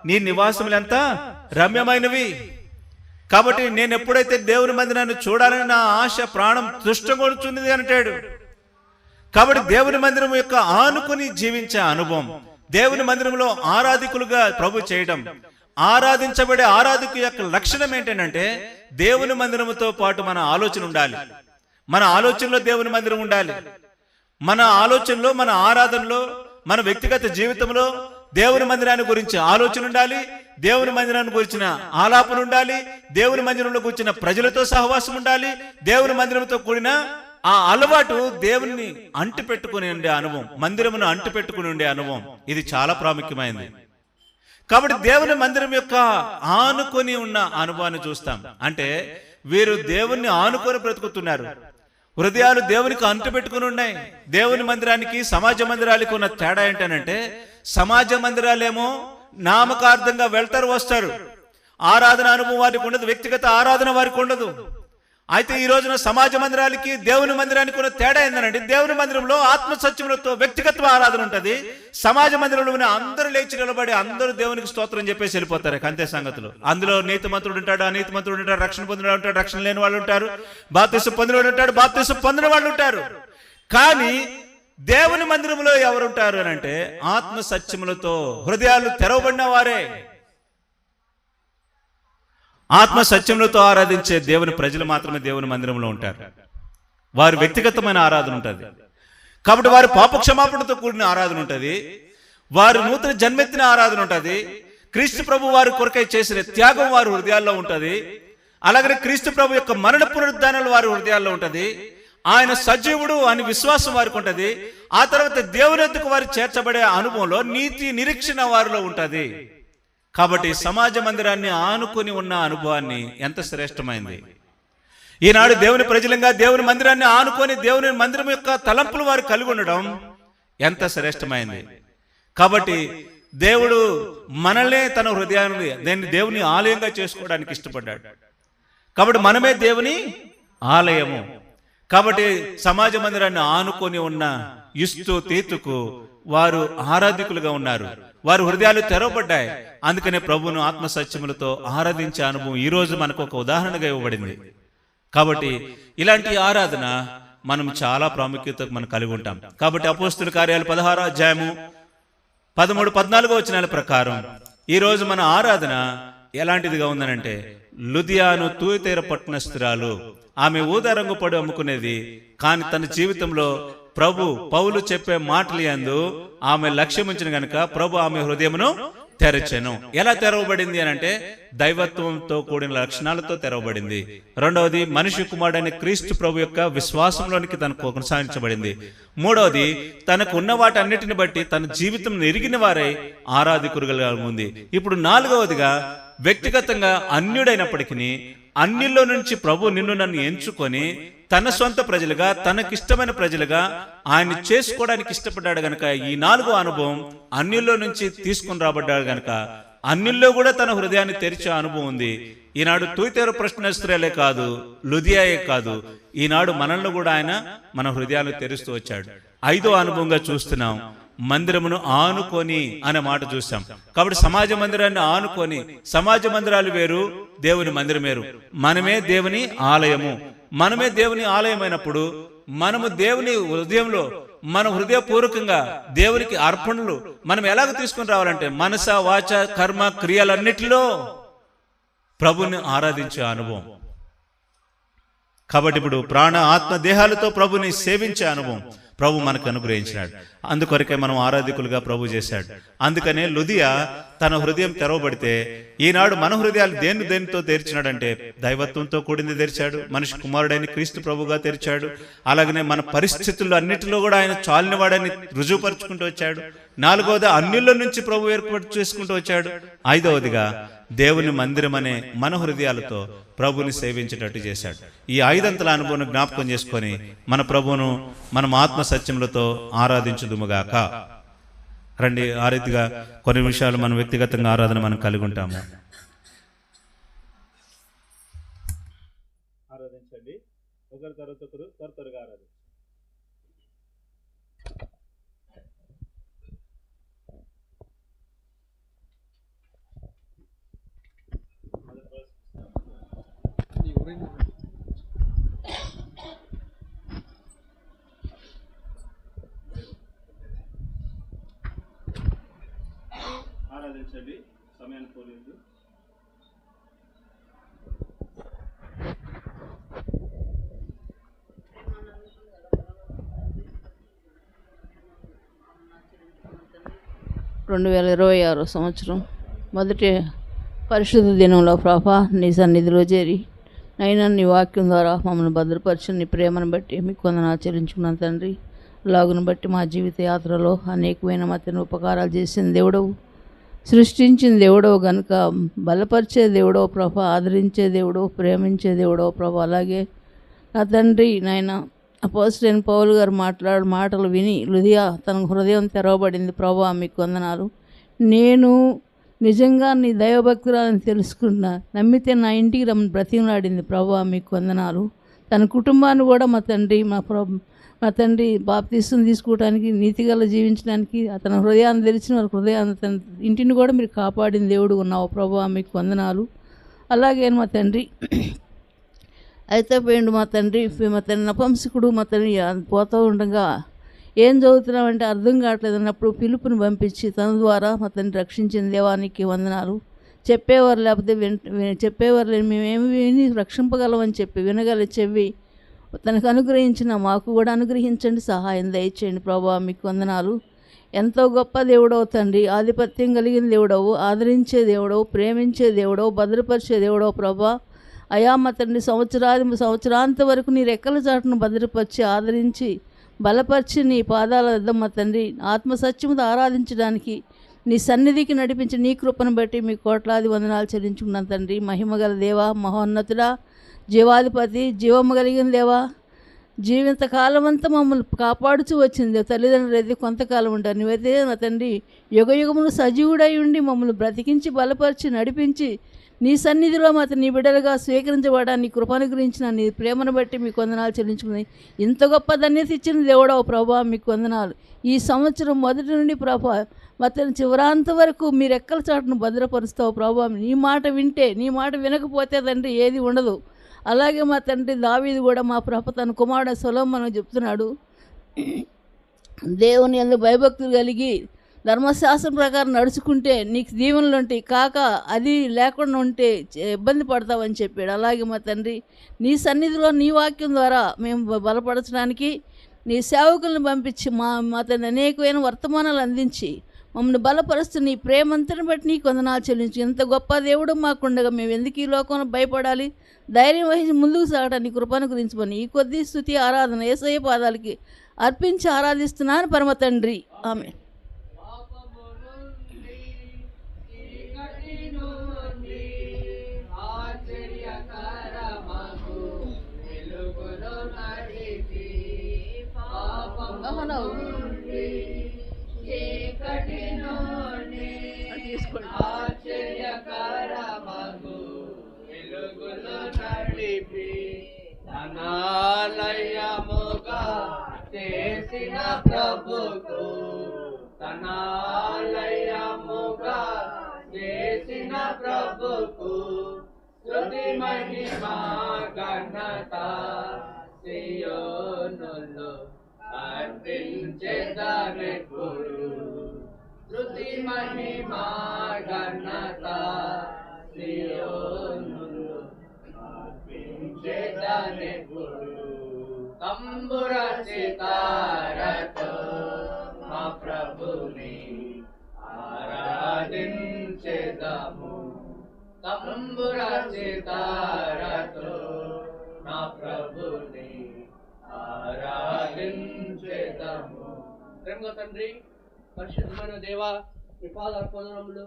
నీ నివాసములు ఎంత రమ్యమైనవి. కాబట్టి నేను ఎప్పుడైతే దేవుని మందిరాన్ని చూడాలని నా ఆశ ప్రాణం తృష్టగొడుచున్నది అంటాడు. కాబట్టి దేవుని మందిరం యొక్క ఆనుకొని జీవించే అనుభవం, దేవుని మందిరంలో ఆరాధికులుగా ప్రభు చేయడం, ఆరాధించబడే ఆరాధికు యొక్క లక్షణం ఏంటంటే దేవుని మందిరముతో పాటు మన ఆలోచన ఉండాలి, మన ఆలోచనలో దేవుని మందిరం ఉండాలి, మన ఆలోచనలో, మన ఆరాధనలో, మన వ్యక్తిగత జీవితంలో దేవుని మందిరాన్ని గురించి ఆలోచన ఉండాలి, దేవుని మందిరాన్ని గురించిన ఆలాపన ఉండాలి, దేవుని మందిరంలో కూర్చున్న ప్రజలతో సహవాసం ఉండాలి, దేవుని మందిరంతో కూడిన ఆ అలవాటు దేవుని అంటి పెట్టుకుని ఉండే అనుభవం, మందిరమును అంటి పెట్టుకుని ఉండే అనుభవం, ఇది చాలా ప్రాముఖ్యమైనది. కాబట్టి దేవుని మందిరం యొక్క ఆనుకొని ఉన్న అనుభవాన్ని చూస్తాం. అంటే వీరు దేవుణ్ణి ఆనుకొని బ్రతుకుతున్నారు, హృదయాలు దేవునికి అంటు పెట్టుకుని ఉన్నాయి. దేవుని మందిరానికి సమాజ మందిరాలకు ఉన్న తేడా ఏంటనంటే సమాజ మందిరాలేమో నామకార్థంగా వెళ్తారు వస్తారు, ఆరాధన అనుభవం వారికి ఉండదు, వ్యక్తిగత ఆరాధన వారికి ఉండదు. అయితే ఈ రోజున సమాజ మందిరాలకి దేవుని మందిరానికి ఉన్న తేడా ఏంటంటే, దేవుని మందిరంలో ఆత్మ సత్యములతో వ్యక్తిగత ఆరాధన ఉంటుంది. సమాజ మందిరంలో అందరూ లేచి నిలబడి అందరూ దేవునికి స్తోత్రం చెప్పేసి వెళ్ళిపోతారు. అంతే సంగతులు. అందులో నీతిమంతుడు ఉంటాడు, అనీతిమంతుడు ఉంటాడు, రక్షణ పొందిన ఉంటాడు, రక్షణ లేని వాళ్ళు ఉంటారు, బాప్తిసం పొందిన ఉంటాడు, బాప్తిసం పొందిన వాళ్ళు ఉంటారు. కానీ దేవుని మందిరంలో ఎవరుంటారు అని అంటే, ఆత్మ సత్యములతో హృదయాలు తెరవబడిన వారే, ఆత్మ సత్యములతో ఆరాధించే దేవుని ప్రజలు మాత్రమే దేవుని మందిరంలో ఉంటారు. వారి వ్యక్తిగతమైన ఆరాధన ఉంటుంది. కాబట్టి వారి పాపక్షమాపణతో కూడిన ఆరాధన ఉంటుంది, వారు నూతన జన్మెత్తిన ఆరాధన ఉంటుంది, క్రీస్తు ప్రభు వారి కొరకై చేసిన త్యాగం వారి హృదయాల్లో ఉంటుంది, అలాగనే క్రీస్తు ప్రభు యొక్క మరణ పునరుద్ధానాలు వారి హృదయాల్లో ఉంటుంది, ఆయన సజీవుడు అని విశ్వాసం వారికి ఉంటుంది. ఆ తర్వాత దేవుని వద్దకు వారు చేర్చబడే అనుభవంలో నీతి నిరీక్షణ వారిలో ఉంటుంది. కాబట్టి సమాజ మందిరాన్ని ఆనుకొని ఉన్న అనుభవాన్ని ఎంత శ్రేష్టమైంది. ఈనాడు దేవుని ప్రజలంగా దేవుని మందిరాన్ని ఆనుకొని దేవుని మందిరం యొక్క తలంపులు వారు కలిగి ఉండడం ఎంత శ్రేష్టమైంది. కాబట్టి దేవుడు మనల్నే తన హృదయాన్ని దేవుని ఆలయంగా చేసుకోవడానికి ఇష్టపడ్డాడు. కాబట్టి మనమే దేవుని ఆలయము. కాబట్టి సమాజ మందిరాన్ని ఆనుకొని ఉన్న యుస్తు తీతుకు వారు ఆరాధికులుగా ఉన్నారు, వారి హృదయాలు తెరవబడ్డాయి. అందుకనే ప్రభువును ఆత్మ సత్యములతో ఆరాధించే అనుభవం ఈ రోజు మనకు ఒక ఉదాహరణగా ఇవ్వబడింది. కాబట్టి ఇలాంటి ఆరాధన మనం చాలా ప్రాముఖ్యత మనం కలిగి ఉంటాం. కాబట్టి అపోస్తుల కార్యాలు 16వ అధ్యాయము 13-14 వచనాల ప్రకారం ఈ రోజు మన ఆరాధన ఎలాంటిదిగా ఉందనంటే, లుదియాను తూయతేర పట్టణస్థురాలు, ఆమె ఊదారంగు పడి అమ్ముకునేది. కానీ తన జీవితంలో ప్రభు పౌలు చెప్పే మాటలు యందు ఆమె లక్ష్యం ఉంచిన గనుక ప్రభు ఆమె హృదయమును తెరచెను. ఎలా తెరవబడింది అని అంటే, దైవత్వంతో కూడిన లక్షణాలతో తెరవబడింది. రెండవది, మనిషి కుమారుడైన క్రీస్తు ప్రభు యొక్క విశ్వాసంలోనికి తనకు కొనసాగించబడింది. మూడవది, తనకు ఉన్న వాటన్నిటిని బట్టి తన జీవితం ఎరిగిన వారై ఆరాధికులుగా ఉంది. ఇప్పుడు నాలుగవదిగా, వ్యక్తిగతంగా అన్యుడైనప్పటికీ అన్యుల్లో నుంచి ప్రభు నిన్ను నన్ను ఎంచుకొని తన సొంత ప్రజలుగా, తనకిష్టమైన ప్రజలుగా ఆయన చేసుకోవడానికి ఇష్టపడ్డాడు గనక, ఈ 4వ అనుభవం అన్యుల్లో నుంచి తీసుకుని రాబడ్డాడు గనక అన్యుల్లో కూడా తన హృదయాన్ని తెరిచే అనుభవం ఉంది. ఈనాడు తూయతేరు ప్రశ్నస్త్రాలే కాదు, లుదియాయే కాదు, ఈనాడు మనల్ని కూడా ఆయన మన హృదయాన్ని తెరుస్తూ వచ్చాడు. 5వ అనుభవంగా చూస్తున్నాం, మందిరమును ఆనుకొని అనే మాట చూసాం. కాబట్టి సమాజ మందిరాన్ని ఆనుకొని, సమాజ మందిరాలు వేరు, దేవుని మందిరం వేరు. మనమే దేవుని ఆలయము. మనమే దేవుని ఆలయమైనప్పుడు మనము దేవుని హృదయంలో, మన హృదయపూర్వకంగా దేవునికి అర్పణలు మనం ఎలాగ తీసుకుని రావాలంటే, మనస వాచ కర్మ క్రియలన్నిటిలో ప్రభుని ఆరాధించే అనుభవం. కాబట్టి ఇప్పుడు ప్రాణ ఆత్మ దేహాలతో ప్రభుని సేవించే అనుభవం ప్రభు మనకు అనుగ్రహించినాడు. అందుకొరకే మనం ఆరాధికులుగా ప్రభు చేశాడు. అందుకనే లుదియా తన హృదయం తెరవబడితే, ఈనాడు మన హృదయాలు దేనితో తెరిచినాడంటే, దైవత్వంతో కూడింది తెరిచాడు, మనిషి కుమారుడైన క్రీస్తు ప్రభుగా తెరిచాడు. అలాగనే మన పరిస్థితుల్లో అన్నిటిలో కూడా ఆయన చాలినవాడని రుజువుపరుచుకుంటూ వచ్చాడు. 4వది, అన్యుల నుంచి ప్రభు ఏర్పాటు చేసుకుంటూ వచ్చాడు. 5వదిగా, దేవుని మందిరం అనే మన హృదయాలతో ప్రభుని సేవించేటట్టు చేశాడు. ఈ 5 అంతల అనుభవం జ్ఞాపకం చేసుకొని మన ప్రభువును మనం ఆత్మ సత్యములతో ఆరాధించుదుముగాక. రండి, ఆ రీతిగా కొన్ని విషయాలు మనం వ్యక్తిగతంగా ఆరాధన మనం కలిగి ఉంటాము. ఆరాధించండి, ఒకరి తర్వాత ఒకరు త్వరగా ఆరాధించండి. ఆరాధించండి, సమయాన్ని పోలేదు. సంవత్సరం మొదటి పరిశుద్ధ దినంలో ప్రభా నీ సన్నిధిలో చేరి నైనా నీ వాక్యం ద్వారా మమ్మల్ని భద్రపరిచిన నీ ప్రేమను బట్టి మీకు వందనాలు చెల్లించుకున్నాను తండ్రి. లాగును బట్టి మా జీవిత యాత్రలో అనేకమైన మతను ఉపకారాలు చేసిన దేవుడవు, సృష్టించిన దేవుడవు గనుక బలపరిచే దేవుడో ప్రభా, ఆదరించే దేవుడో, ప్రేమించే దేవుడో ప్రభా. అలాగే నా తండ్రి నాయన అపోస్తలుడైన పౌలు గారు మాటలు విని లుదియా తన హృదయం తెరవబడింది ప్రభా, మీకు వందనాలు. నేను నిజంగా నీ దైవభక్తురాలని తెలుసుకున్నా, నమ్మితే నా ఇంటికి రమ్మని బ్రతిమలాడింది ప్రభా, మీకు వందనాలు. తన కుటుంబాన్ని కూడా మా తండ్రి మా తండ్రి బాప్తీసం తీసుకోవడానికి నీతిగల జీవించడానికి అతని హృదయాన్ని తెరిచిన వాళ్ళ హృదయాన్ని తన ఇంటిని కూడా మీరు కాపాడిన దేవుడు ఉన్నావు ప్రభా, మీకు వందనాలు. అలాగే మా తండ్రి అయితే పోయిండు మా తండ్రి నపంసకుడు మా తండ్రి పోతూ ఉండగా ఏం చదువుతున్నామంటే అర్థం కావట్లేదు అన్నప్పుడు పిలుపుని పంపించి తన ద్వారా మా తండ్రి రక్షించిన దేవానికి వందనాలు. చెప్పేవారు లేకపోతే చెప్పేవారు లేని మేమేమి విని రక్షింపగలమని చెప్పి వినగల చెవి తనకు అనుగ్రహించిన మాకు కూడా అనుగ్రహించండి, సహాయం దయచేయండి ప్రభా, మీకు వందనాలు. ఎంతో గొప్ప దేవుడవు తండ్రి, ఆధిపత్యం కలిగిన దేవుడవు, ఆదరించే దేవుడవు, ప్రేమించే దేవుడవు, భద్రపరిచే దేవుడవు ప్రభా. అయా మా తండ్రి సంవత్సరాంత వరకు నీ రెక్కల చాటును భద్రపరిచి ఆదరించి బలపరిచి నీ పాదాల వద్ద మా తండ్రి ఆత్మసత్యముతో ఆరాధించడానికి నీ సన్నిధికి నడిపించి నీ కృపను బట్టి మీ కోట్లాది వందనాలు చెల్లించుకున్నాను తండ్రి. మహిమగల దేవా, మహోన్నతుడా, జీవాధిపతి, జీవము కలిగిన దేవా, జీవితకాలం అంతా మమ్మల్ని కాపాడుచూ వచ్చింది తల్లిదండ్రులు అయితే కొంతకాలం ఉంటారు. నువ్వైతే నా తండ్రి యుగయుగములు సజీవుడై ఉండి మమ్మల్ని బ్రతికించి బలపరిచి నడిపించి నీ సన్నిధిలో మాత్రం నీ బిడ్డలుగా స్వీకరించబడాన్ని నీ కృపను గురించిన నీ ప్రేమను బట్టి మీకు వందనాలు చెల్లించుకున్నాయి. ఇంత గొప్ప ధన్యత ఇచ్చిన దేవుడవు ప్రభా, మీకు వందనాలు. ఈ సంవత్సరం మొదటి నుండి ప్రభా మొత్తం చివరాంత వరకు మీరు ఎక్కల చాటును భద్రపరుస్తావు ప్రభా. నీ మాట వింటే, నీ మాట వినకపోతే తండ్రి ఏది ఉండదు. అలాగే మా తండ్రి దావీదు కూడా మా ప్రభు తన కుమారుడు సొలొమోను చెప్తున్నాడు, దేవుని యందు భయభక్తులు కలిగి ధర్మశాస్త్రం ప్రకారం నడుచుకుంటే నీకు దీవెనలు ఉంటాయి, కాక అది లేకుండా ఉంటే ఇబ్బంది పడతావని చెప్పాడు. అలాగే మా తండ్రి నీ సన్నిధిలో నీ వాక్యం ద్వారా మేము బలపరచడానికి నీ సేవకులను పంపించి మా తండ్రి అనేకమైన వర్తమానాలు అందించి మమ్మల్ని బలపరుస్తూ నీ ప్రేమంతని బట్టి నీకు వందనాలు చెల్లించు. ఇంత గొప్ప దేవుడు మాకుండగా మేము ఎందుకు ఈ లోకంలో భయపడాలి? ధైర్యం వహించి ముందుకు సాగడానికి కృపను గురించి ఈ కొద్ది స్తుతి ఆరాధన యేసయ్య పాదాలకి అర్పించి ఆరాధిస్తున్నాను పరమ తండ్రి, ఆమె. తనాలయముగా చేసిన ప్రభుకు, తనాలయముగా చేసిన ప్రభుకు స్తుతి మహిమ ఘనత సియోనులో అర్పించెదరెప్పుడు. స్తుతి మహిమ ఘనత సియోనులో అర్పించెదరెప్పుడు. తంబుర సితారతో మా ప్రభుని ఆరాధించెదము. తంబుర సితారతో నా ప్రభుని ఆరాధించెదము. ప్రేమ తండ్రి, పరిశుద్ధమైన దేవా, మీ పాదాల పొందనములు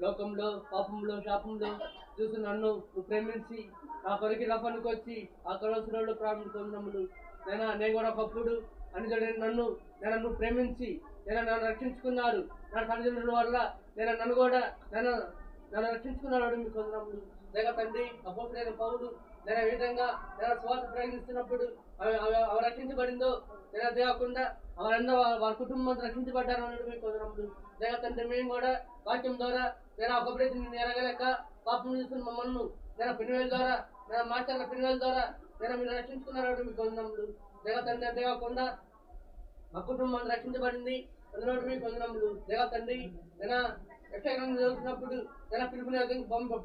లోకంలో పాపంలో శాపంలో చూసి నన్ను ప్రేమించి నా కొరికి రఫానికి వచ్చి ఆ కళాసులో ప్రారంభ పొందనములు. నేను కూడా ఒకప్పుడు అని నన్ను ప్రేమించి నన్ను రక్షించుకున్నారు. నా తల్లిదండ్రుల వల్ల నన్ను రక్షించుకున్నాడు. మీకు వందనములు. లేక తండ్రి అపోస్తులైన పౌలు నేను ఈ విధంగా స్వార్థ ప్రయత్నిస్తున్నప్పుడు అవి రక్షించబడిందో లేదా దేవకుండా అవరందరూ వారి కుటుంబం రక్షించబడ్డారు అన్నట్టు మీకు వందనములు. లేక తండ్రి మేము కూడా వాక్యం ద్వారా నేను ఒకప్పుడైతే నేను ఎరగలేక పాపం చేస్తున్న మమ్మల్ని నేను పిన్వేల ద్వారా నేను మాట్లాడిన పిన్వేల ద్వారా నేను మీరు రక్షించుకున్నారు మీకు వందనములు. లేక తండ్రి దేవకుండా మా కుటుంబం రక్షించబడింది అందులో మీకు వందనములు. లేక తండ్రి నేను యక్షగ్రంథం చదువుతున్నప్పుడు నేను పిలుపుని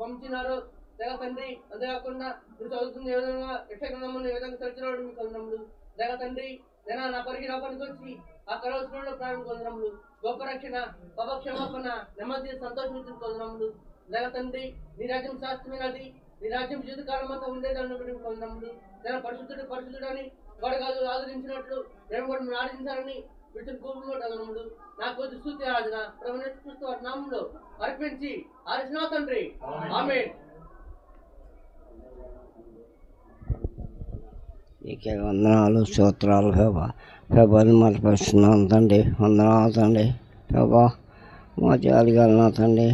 పంపించినారు. లేక తండ్రి అంతేకాకుండా మీరు చదువుతున్న ఏ విధంగా యక్షగ్రంథం ఏ విధంగా తెలిసినాడు మీకు వందనములు. లేక తండ్రి నేను నా పరిగి రాపనికి వచ్చి ఆ కరోజులో ప్రారంభ వందనములు. గొప్ప రక్షణ, పాపక్షమాపణ, నెమ్మది, సంతోషించిన వందనములు. లేక తండ్రి నీ రాజ్యం శాస్త్రమైనది, నీ రాజ్యం జీవితకాలం అంతా ఉండేది అన్నప్పుడు వందనములు. నేను పరిశుద్ధుడు అని గొడగాలు ఆదరించినట్లు మేము కూడా మీరు ఆదరించాలని వీటిని కూర్చున్నట్టు నా కొద్ది స్తుతి ఆరాధన ప్రభువు వారి నామంలో అర్పించి ఆరాధన తండ్రి, ఆమేన్. నీకే వందనాలు, స్తోత్రాలు ప్రభా. ప్రభాని మరపరుస్తున్నాను తండ్రి, వందనాలు తండ్రి. ప్రభా మా జాలిగలనా తండ్రి.